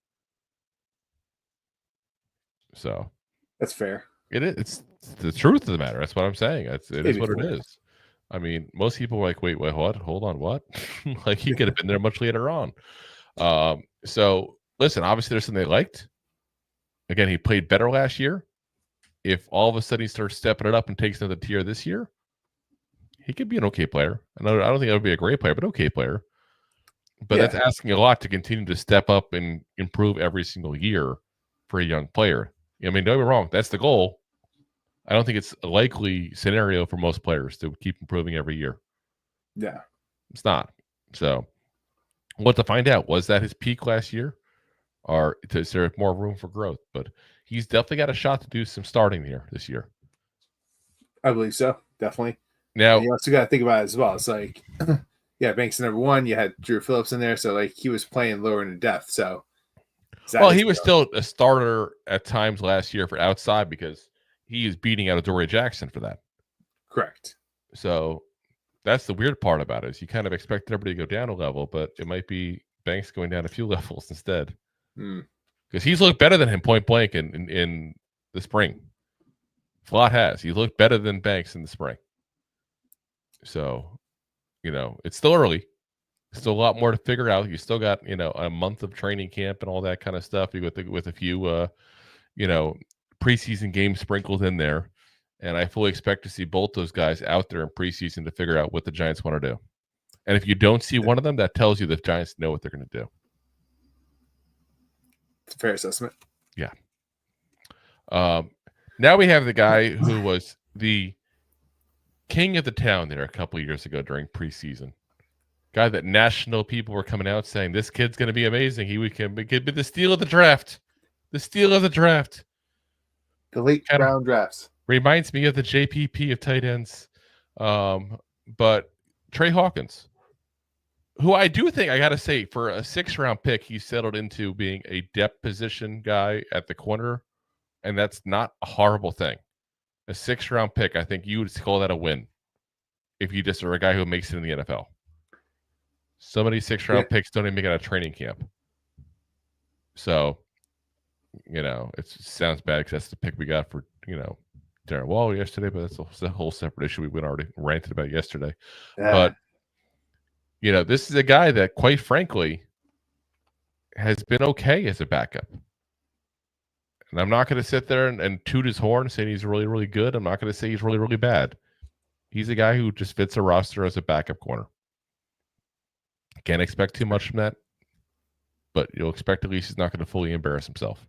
So that's fair. It's the truth of the matter. That's what I'm saying. It is what it is. I mean, most people are like, wait, what? Hold on, what? Like, he could have been there much later on. So, listen, obviously there's something they liked. Again, he played better last year. If all of a sudden he starts stepping it up and takes another tier this year, he could be an okay player. I don't think that would be a great player, but okay player. But that's asking a lot to continue to step up and improve every single year for a young player. I mean, don't get me wrong, that's the goal. I don't think it's a likely scenario for most players to keep improving every year. Yeah. It's not. So we'll have to find out. Was that his peak last year? Or is there more room for growth? But he's definitely got a shot to do some starting here this year. I believe so. Definitely. Now, and you also got to think about it as well. It's like, Banks number one. You had Drew Phillips in there. So, like, he was playing lower in the depth. So, well, he was still a starter at times last year for outside because he is beating out Adoree Jackson for that. Correct. So that's the weird part about it is you kind of expected everybody to go down a level, but it might be Banks going down a few levels instead. Because he's looked better than him point blank in the spring. Flott has. He looked better than Banks in the spring. So, it's still early. Still a lot more to figure out. You still got, a month of training camp and all that kind of stuff with a few, preseason games sprinkled in there. And I fully expect to see both those guys out there in preseason to figure out what the Giants want to do. And if you don't see one of them, that tells you the Giants know what they're going to do. It's a fair assessment. Yeah. Now we have the guy who was the king of the town there a couple of years ago during preseason. Guy that national people were coming out saying, this kid's going to be amazing. He could be the steal of the draft. The steal of the draft. The late round drafts. Reminds me of the JPP of tight ends. But Trey Hawkins, who I do think, I got to say, for a 6th-round pick, he settled into being a depth position guy at the corner, and that's not a horrible thing. A 6th-round pick, I think you would call that a win if you just are a guy who makes it in the NFL. So many 6th-round picks don't even make it out of training camp. So, it sounds bad because that's the pick we got for, Darren Waller yesterday, but that's a whole separate issue we already ranted about yesterday. But, this is a guy that, quite frankly, has been okay as a backup. And I'm not going to sit there and toot his horn saying he's really, really good. I'm not going to say he's really, really bad. He's a guy who just fits a roster as a backup corner. Can't expect too much from that, but you'll expect at least he's not going to fully embarrass himself.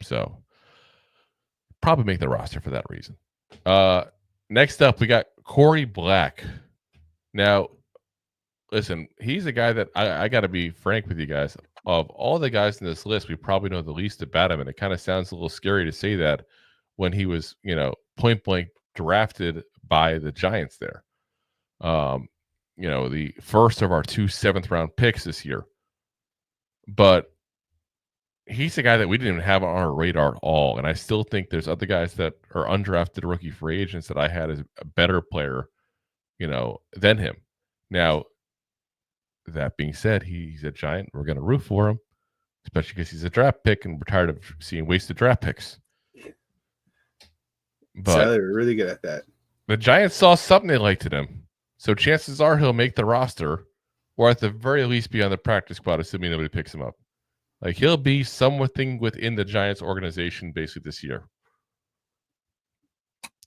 So, probably make the roster for that reason. Next up, we got Corey Black. Now, listen, he's a guy that I got to be frank with you guys. Of all the guys in this list, we probably know the least about him, and it kind of sounds a little scary to say that when he was, point blank drafted by the Giants there. The first of our 2 7th-round picks this year. But he's the guy that we didn't even have on our radar at all. And I still think there's other guys that are undrafted rookie free agents that I had as a better player, than him. Now, that being said, he's a Giant. We're going to root for him, especially because he's a draft pick, and we're tired of seeing wasted draft picks. But we're really good at that. The Giants saw something they liked in him, so chances are he'll make the roster, or at the very least be on the practice squad, assuming nobody picks him up. Like, he'll be something within the Giants organization basically this year.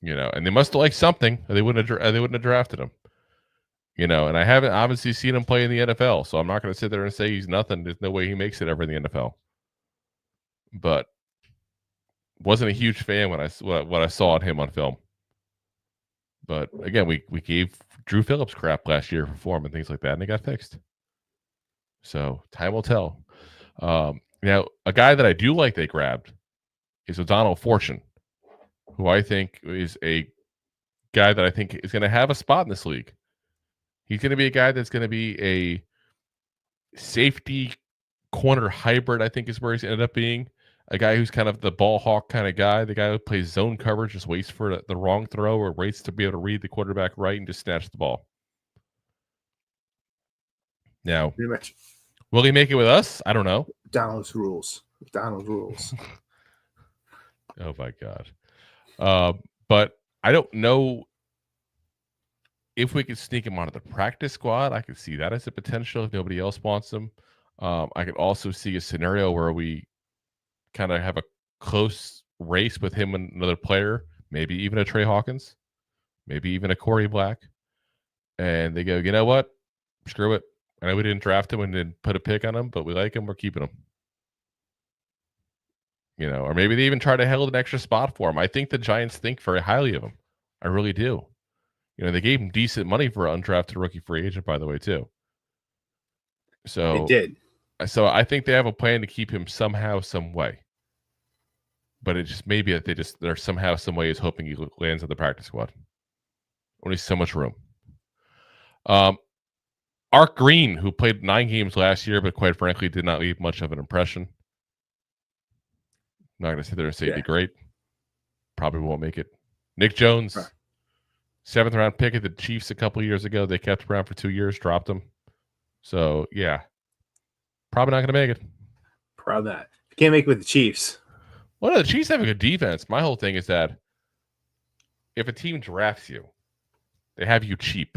And they must have liked something, or they wouldn't have drafted him. And I haven't obviously seen him play in the NFL, so I'm not going to sit there and say he's nothing. There's no way he makes it ever in the NFL. But wasn't a huge fan when I saw him on film. But again, we gave Drew Phillips crap last year for form and things like that, and they got fixed. So time will tell. Now, a guy that I do like they grabbed is O'Donnell Fortune, who I think is a guy that I think is going to have a spot in this league. He's going to be a guy that's going to be a safety corner hybrid, I think is where he's ended up being. A guy who's kind of the ball hawk kind of guy, the guy who plays zone coverage, just waits for the wrong throw or waits to be able to read the quarterback right and just snatch the ball. Now, pretty much. Will he make it with us? I don't know. Donald's rules. Oh, my God. But I don't know if we could sneak him onto the practice squad. I could see that as a potential if nobody else wants him. I could also see a scenario where we kind of have a close race with him and another player, maybe even a Trey Hawkins, maybe even a Corey Black. And they go, you know what? Screw it. I know we didn't draft him and didn't put a pick on him, but we like him. We're keeping him. Or maybe they even try to hold an extra spot for him. I think the Giants think very highly of him. I really do. They gave him decent money for an undrafted rookie free agent, by the way, too. So they did. So I think they have a plan to keep him somehow, some way. But it just maybe that there's somehow, some way is hoping he lands on the practice squad. Only so much room. Ark Green, who played 9 games last year, but quite frankly did not leave much of an impression. I'm not going to sit there and say he'd be great. Probably won't make it. Nick Jones, 7th round pick of the Chiefs a couple years ago. They kept him around for 2 years, dropped him. So, yeah. Probably not going to make it. Probably not. You can't make it with the Chiefs. Well, no, the Chiefs have a good defense. My whole thing is that if a team drafts you, they have you cheap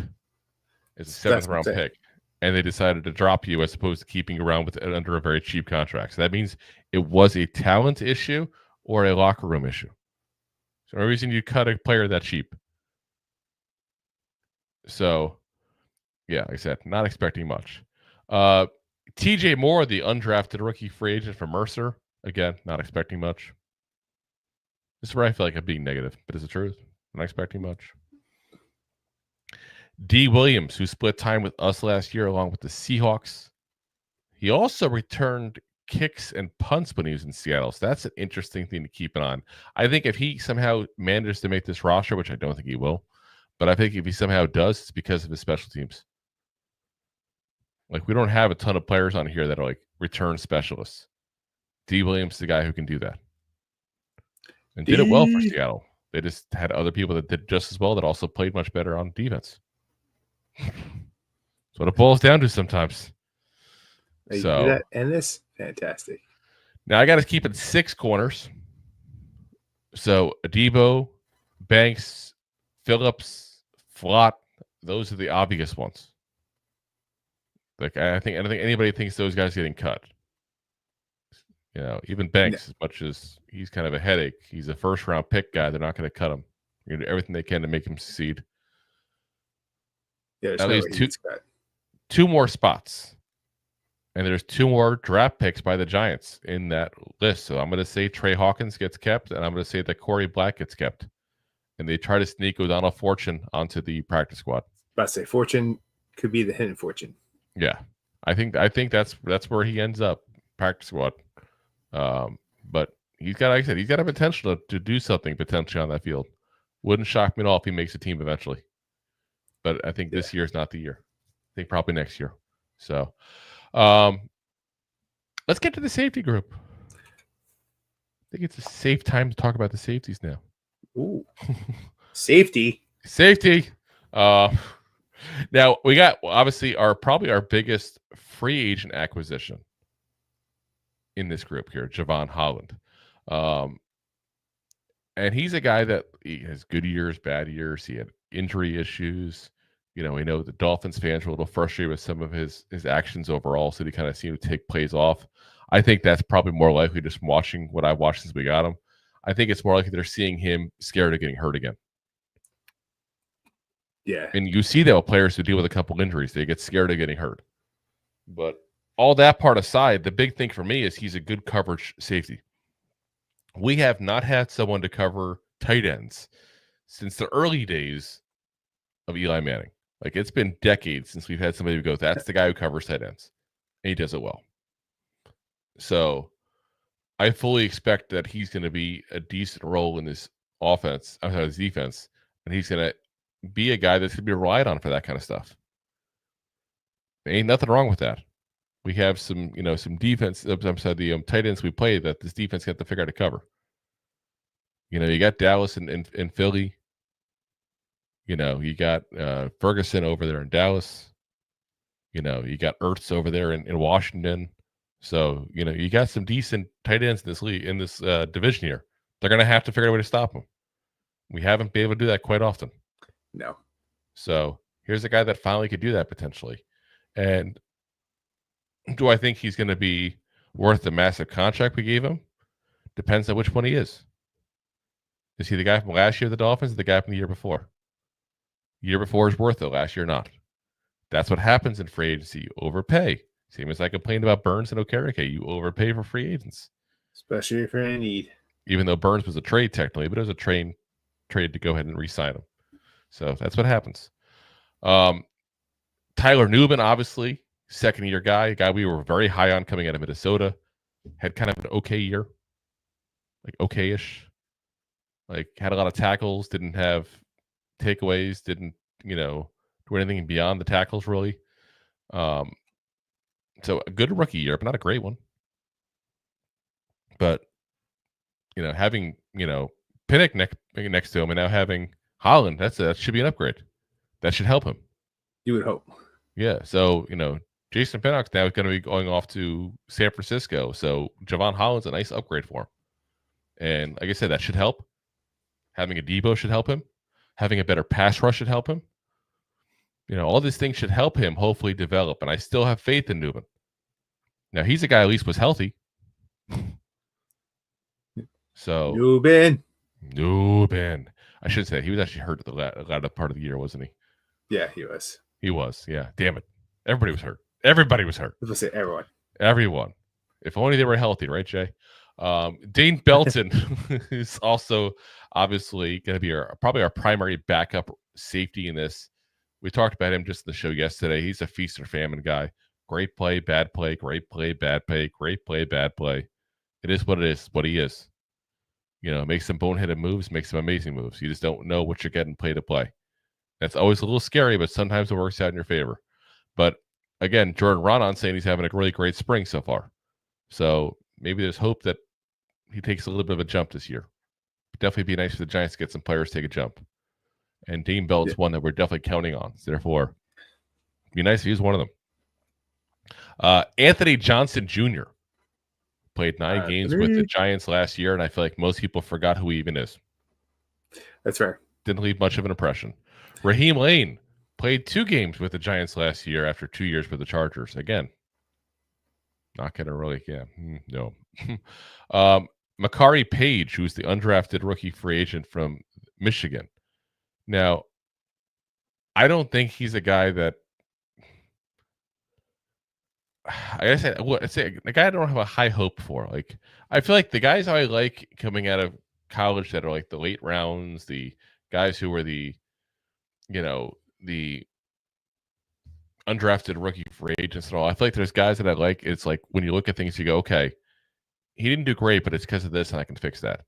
as a 7th round pick, and they decided to drop you as opposed to keeping you around with under a very cheap contract. So that means it was a talent issue or a locker room issue. So no reason you cut a player that cheap. So, yeah, like I said, not expecting much. TJ Moore, the undrafted rookie free agent from Mercer. Again, not expecting much. This is where I feel like I'm being negative, but it's the truth. I'm not expecting much. D. Williams, who split time with us last year along with the Seahawks. He also returned kicks and punts when he was in Seattle. So that's an interesting thing to keep an eye on. I think if he somehow manages to make this roster, which I don't think he will, but I think if he somehow does, it's because of his special teams. Like, we don't have a ton of players on here that are like return specialists. D. Williams is the guy who can do that. And did it well for Seattle. They just had other people that did just as well that also played much better on defense. That's what it boils down to sometimes. So that and this fantastic. Now I got to keep it 6 corners. So Adebo, Banks, Phillips, Flott, those are the obvious ones. Like I don't think anybody thinks those guys getting cut. Even Banks, as much as he's kind of a headache, he's a 1st-round pick guy. They're not going to cut him. They're going to do everything they can to make him succeed. Yeah, at least 2 more spots. And there's 2 more draft picks by the Giants in that list. So I'm going to say Trey Hawkins gets kept, and I'm going to say that Corey Black gets kept. And they try to sneak O'Donnell Fortune onto the practice squad. About to say Fortune could be the hidden fortune. Yeah, I think that's where he ends up, practice squad. But he's got, like I said, he's got a potential to do something potentially on that field. Wouldn't shock me at all if he makes a team eventually. But I think this year is not the year. I think probably next year. So, let's get to the safety group. think it's a safe time to talk about the safeties now. Ooh. Safety. Now we got obviously probably our biggest free agent acquisition in this group here, Javon Holland. And he's a guy that he has good years, bad years. He had injury issues. We know the Dolphins fans were a little frustrated with some of his actions overall, so he kind of seemed to take plays off. I think that's probably more likely just from watching what I've watched since we got him. I think it's more likely they're seeing him scared of getting hurt again. Yeah. And you see that with players who deal with a couple injuries. They get scared of getting hurt. But all that part aside, the big thing for me is he's a good coverage safety. We have not had someone to cover tight ends since the early days of Eli Manning. Like, it's been decades since we've had somebody who goes, that's the guy who covers tight ends. And he does it well. So I fully expect that he's going to be a decent role in this offense, his defense, and he's going to be a guy that's going to be relied on for that kind of stuff. There ain't nothing wrong with that. We have some defense. I'm sorry, the tight ends we play that this defense got to figure out to cover. You got Dallas and Philly. You got Ferguson over there in Dallas. You got Ertz over there in Washington. So, you got some decent tight ends in this league, in this division here. They're going to have to figure out a way to stop them. We haven't been able to do that quite often. No. So here's a guy that finally could do that potentially. And do I think he's going to be worth the massive contract we gave him? Depends on which one he is. Is he the guy from last year of the Dolphins or the guy from the year before? Year before is worth it, last year not. That's what happens in free agency. You overpay. Same as I complained about Burns and Okereke. You overpay for free agents. Especially if you're in need. Even though Burns was a trade technically, but it was a trade to go ahead and re-sign him. So that's what happens. Tyler Newman, obviously, second-year guy, a guy we were very high on coming out of Minnesota. Had kind of an okay year. Like okay-ish. Like had a lot of tackles, didn't have takeaways, didn't, do anything beyond the tackles really. So a good rookie year, but not a great one. But, having, Pinnock next to him and now having Holland, that should be an upgrade. That should help him. You would hope. Yeah. So, Jason Pinnock's now going to be going off to San Francisco. So Javon Holland's a nice upgrade for him. And like I said, that should help. Having a Debo should help him. Having a better pass rush should help him. All these things should help him hopefully develop. And I still have faith in Newman. Now, he's a guy at least was healthy. So Newman. I should say he was actually hurt at the latter part of the year, wasn't he? Yeah, he was. He was. Yeah. Damn it. Everybody was hurt. Everybody was hurt. Let's say everyone. Everyone. If only they were healthy, right, Jay? Dane Belton is also obviously going to be probably our primary backup safety in this. We talked about him just in the show yesterday. He's a feast or famine guy. Great play, bad play, great play, bad play, great play, bad play. It is what it is, what he is. Makes some boneheaded moves, makes some amazing moves. You just don't know what you're getting play to play. That's always a little scary, but sometimes it works out in your favor. But again, Jordan Ronan saying he's having a really great spring so far. So maybe there's hope that he takes a little bit of a jump this year. Definitely be nice for the Giants to get some players to take a jump. And Dane Belt's one that we're definitely counting on. So therefore, it'd be nice if he's one of them. Anthony Johnson Jr. played 9 games with the Giants last year, and I feel like most people forgot who he even is. That's fair. Didn't leave much of an impression. Raheem Lane played 2 games with the Giants last year after 2 years with the Chargers. Again, not going to really, no. Makari Page, who's the undrafted rookie free agent from Michigan. Now, I don't think he's a guy that I say a guy I don't have a high hope for. Like, I feel like the guys I like coming out of college that are like the late rounds, the guys who were the undrafted rookie free agents and all. I feel like there's guys that I like. It's like when you look at things, you go, okay, he didn't do great, but it's because of this, and I can fix that.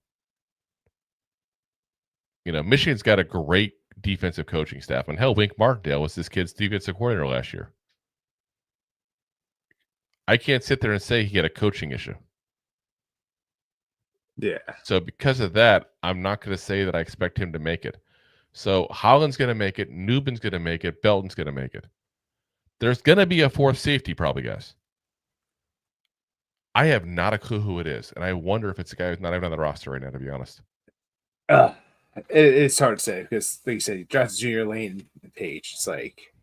Michigan's got a great defensive coaching staff, and hell, Wink Martindale was this kid's defensive coordinator last year. I can't sit there and say he had a coaching issue. Yeah. So because of that, I'm not going to say that I expect him to make it. So Holland's going to make it. Newbin's going to make it. Belton's going to make it. There's going to be a fourth safety probably, guys. I have not a clue who it is, and I wonder if it's a guy who's not even on the roster right now, to be honest. It's hard to say because, like you said, you draft Junior Lane Page. It's like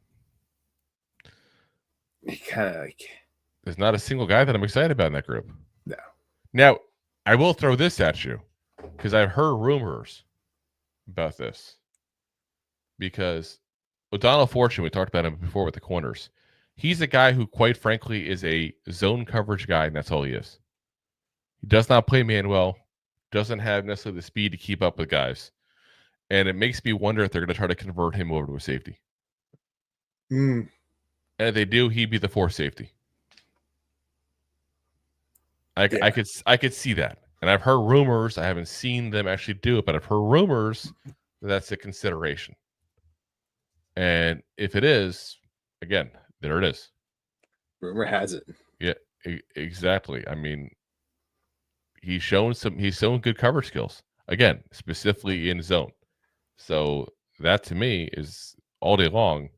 kind of like there's not a single guy that I'm excited about in that group. No. Now, I will throw this at you because I've heard rumors about this. Because O'Donnell Fortune, we talked about him before with the corners. He's a guy who, quite frankly, is a zone coverage guy, and that's all he is. He does not play man well, doesn't have necessarily the speed to keep up with guys. And it makes me wonder if they're going to try to convert him over to a safety. And if they do, he'd be the fourth safety. I could see that. And I've heard rumors. I haven't seen them actually do it, but I've heard rumors that that's a consideration. And if it is, again, there it is. Rumor has it. Yeah, exactly. I mean, he's shown good cover skills. Again, specifically in zone. So that to me is all day long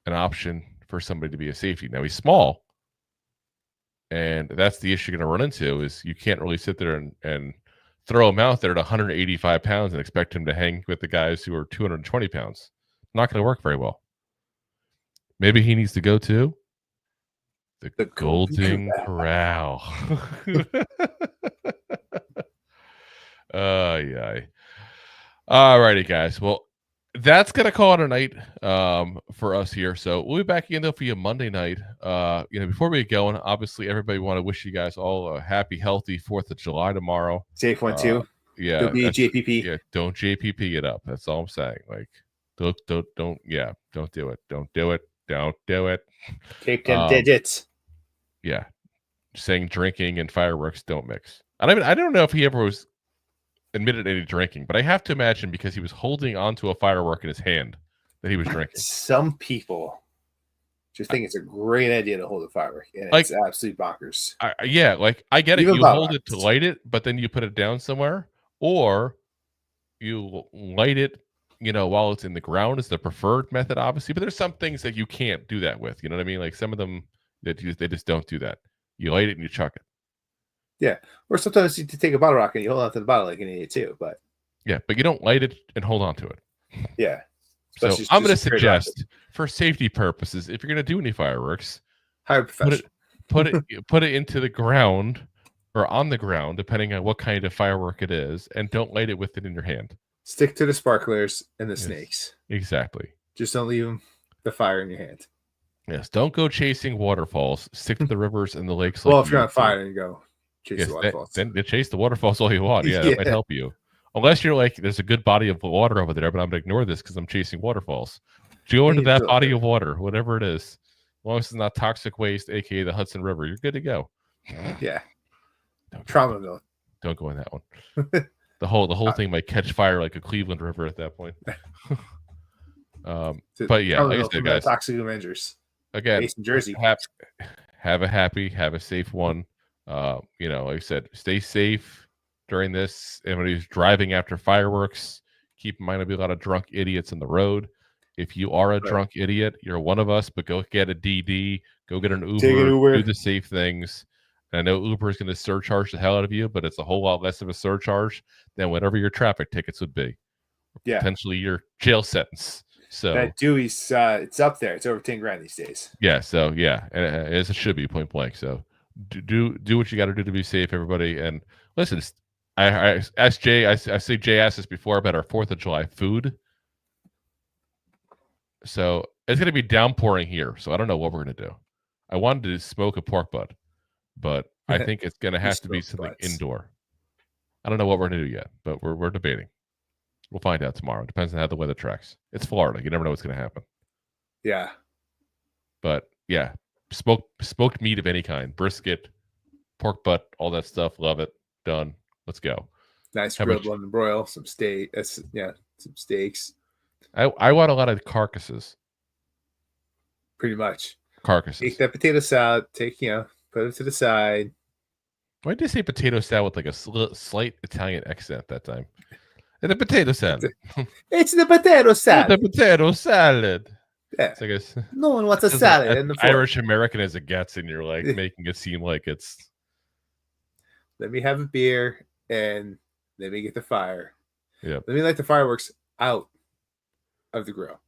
an option for somebody to be a safety. Now he's small, and that's the issue you're going to run into is you can't really sit there and throw him out there at 185 pounds and expect him to hang with the guys who are 220 pounds. Not going to work very well. Maybe he needs to go to the Golden Corral. Yeah. All righty, guys. Well, that's going to call it a night for us here. So we'll be back again, though, for you Monday night. Before we get going, obviously, everybody want to wish you guys all a happy, healthy 4th of July tomorrow. Safe one, too. Yeah. Don't be a JPP. Yeah, don't JPP it up. That's all I'm saying. Like, don't do it. Don't do it. Don't do it. Take 10 digits. Yeah. Saying drinking and fireworks don't mix. I don't know if he ever was admitted any drinking, but I have to imagine because he was holding onto a firework in his hand that he was drinking. Some people just think it's a great idea to hold a firework, and it's absolute bonkers. I get it. You hold it to light it, but then you put it down somewhere, or you light it, while it's in the ground is the preferred method, obviously. But there's some things that you can't do that with. You know what I mean? Like some of them that they just don't do that. You light it and you chuck it. Yeah, or sometimes you take a bottle rocket and you hold on to the bottle like an idiot too. But you don't light it and hold on to it. Yeah. So I'm going to suggest, for safety purposes, if you're going to do any fireworks, hire a professional. Put it into the ground or on the ground, depending on what kind of firework it is, and don't light it with it in your hand. Stick to the sparklers and the snakes. Exactly. Just don't leave the fire in your hand. Yes. Don't go chasing waterfalls. Stick to the rivers and the lakes. Well, if you're on fire, then go chase the waterfalls. Then chase the waterfalls all you want. Yeah, that might help you. Unless you're like, there's a good body of water over there, but I'm going to ignore this because I'm chasing waterfalls. Go into that body of water, whatever it is. As long as it's not toxic waste, a.k.a. the Hudson River, you're good to go. Yeah. Trauma though. Don't go in that one. The whole thing might catch fire like a Cleveland River at that point. But yeah, like I said, guys, Toxic Avengers. Again, based in Jersey. Have a safe one. Like I said, stay safe during this. Everybody's driving after fireworks. Keep in mind there'll be a lot of drunk idiots on the road. If you are a drunk idiot, you're one of us, but go get a DD, go get an Uber, do the safe things. And I know Uber is going to surcharge the hell out of you, but it's a whole lot less of a surcharge than whatever your traffic tickets would be. Yeah. Potentially your jail sentence. So that Dewey's it's up there. It's over 10 grand these days. Yeah. So yeah, and as it should be, point blank. So do what you got to do to be safe, everybody. And listen, I asked Jay. I see Jay asked us before about our 4th of July food. So it's going to be downpouring here. So I don't know what we're going to do. I wanted to smoke a pork butt, but I think it's going to have to be something indoor. I don't know what we're going to do yet, but we're debating. We'll find out tomorrow. It depends on how the weather tracks. It's Florida. You never know what's going to happen. Yeah. But yeah, smoked meat of any kind, brisket, pork butt, all that stuff. Love it. Done. Let's go. Nice grilled London broil, some steak. Some steaks. I want a lot of carcasses. Pretty much. Carcasses. Take that potato salad. Put it to the side. Why did you say potato salad with like a slight Italian accent that time? And the potato salad. It's the potato salad. The potato salad. Yeah. It's like no one wants a salad in the Irish American as it gets, and you're like making it seem like it's. Let me have a beer and let me get the fire. Yeah. Let me light the fireworks out of the grill.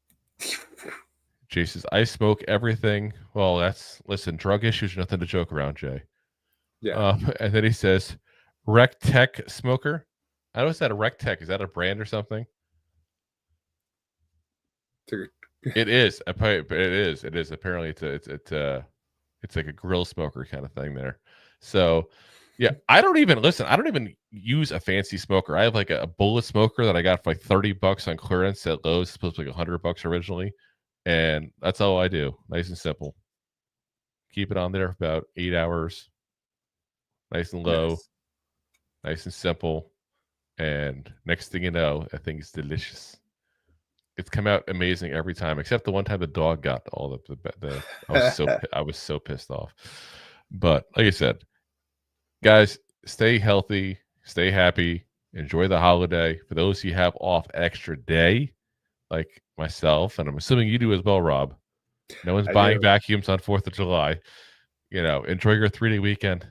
Jay says, I smoke everything. Well, listen, drug issues are nothing to joke around, Jay. Yeah. And then he says, Rec Tech smoker. I know it's that a Rec Tech. Is that a brand or something? It is. It is. It is. Apparently, it's like a grill smoker kind of thing there. So, yeah, I don't even use a fancy smoker. I have like a bullet smoker that I got for like $30 on clearance at Lowe's. It's supposed to be like $100 originally, and that's all I do. Nice and simple. Keep it on there for about 8 hours. Nice and low, nice and simple, and next thing you know, that thing's delicious. It's come out amazing every time, except the one time the dog got all the I was so pissed off. But like I said, guys, stay healthy, stay happy, enjoy the holiday. For those who have off extra day, like myself, and I'm assuming you do as well, Rob. No one's buying vacuums on 4th of July. Enjoy your 3-day weekend.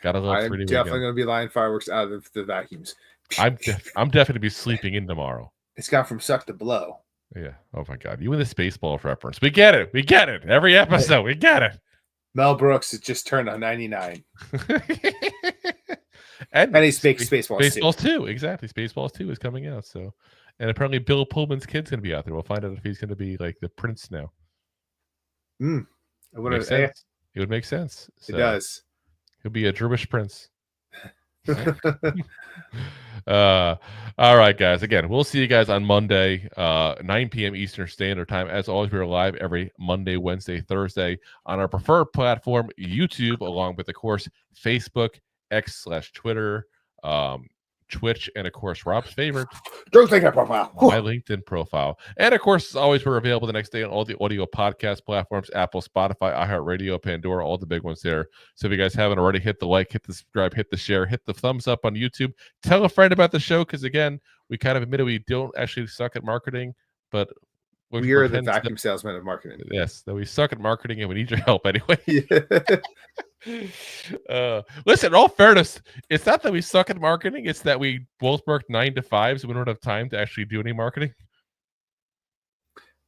Gotta love 3-day weekend. I'm definitely going to be lining fireworks out of the vacuums. I'm definitely going to be sleeping in tomorrow. It's gone from suck to blow. Yeah. Oh my God. You and the Spaceballs reference. We get it. We get it. Every episode, we get it. Mel Brooks has just turned on 99. and he's making Spaceballs 2. Exactly. Spaceballs 2 is coming out. So, and apparently Bill Pullman's kid's going to be out there. We'll find out if he's going to be like the prince now. It would make sense. So, it does. He'll be a Jewish prince. All right, guys. Again, we'll see you guys on Monday, 9 p.m. Eastern Standard Time. As always, we are live every Monday, Wednesday, Thursday on our preferred platform, YouTube, along with, of course, Facebook, X/Twitter, Twitch, and of course Rob's favorite, don't take that profile, my LinkedIn profile. And of course, as always, we're available the next day on all the audio podcast platforms: Apple, Spotify, iHeartRadio, Pandora, all the big ones there. So if you guys haven't already, hit the like, hit the subscribe, hit the share, hit the thumbs up on YouTube. Tell a friend about the show, because again, we kind of admitted we don't actually suck at marketing, but we are the vacuum salesman of marketing. Yes, that we suck at marketing and we need your help anyway. Listen, in all fairness, it's not that we suck at marketing, it's that we both work 9 to 5, so we don't have time to actually do any marketing.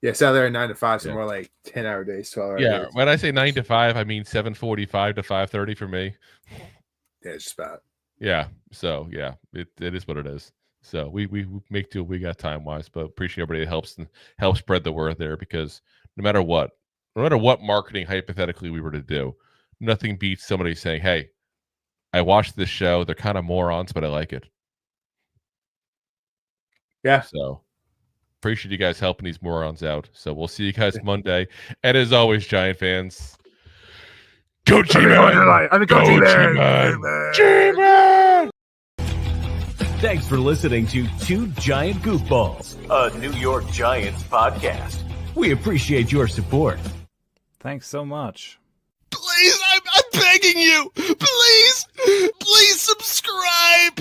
Yeah, so they're 9 to 5, so more like 10-hour days, 12-hour days. Yeah, when I say 9 to 5, I mean 7:45 to 5:30 for me. Yeah, it's just about. Yeah, so yeah, it is what it is. So we make do what we got time wise, but appreciate everybody that helps spread the word there, because no matter what marketing hypothetically we were to do, nothing beats somebody saying, "Hey, I watched this show. They're kind of morons, but I like it." Yeah. So appreciate you guys helping these morons out. So we'll see you guys Monday. And as always, Giant fans, go G-Man! Go G-Man! G-Man! Thanks for listening to Two Giant Goofballs, a New York Giants podcast. We appreciate your support. Thanks so much. Please, I'm begging you. Please subscribe.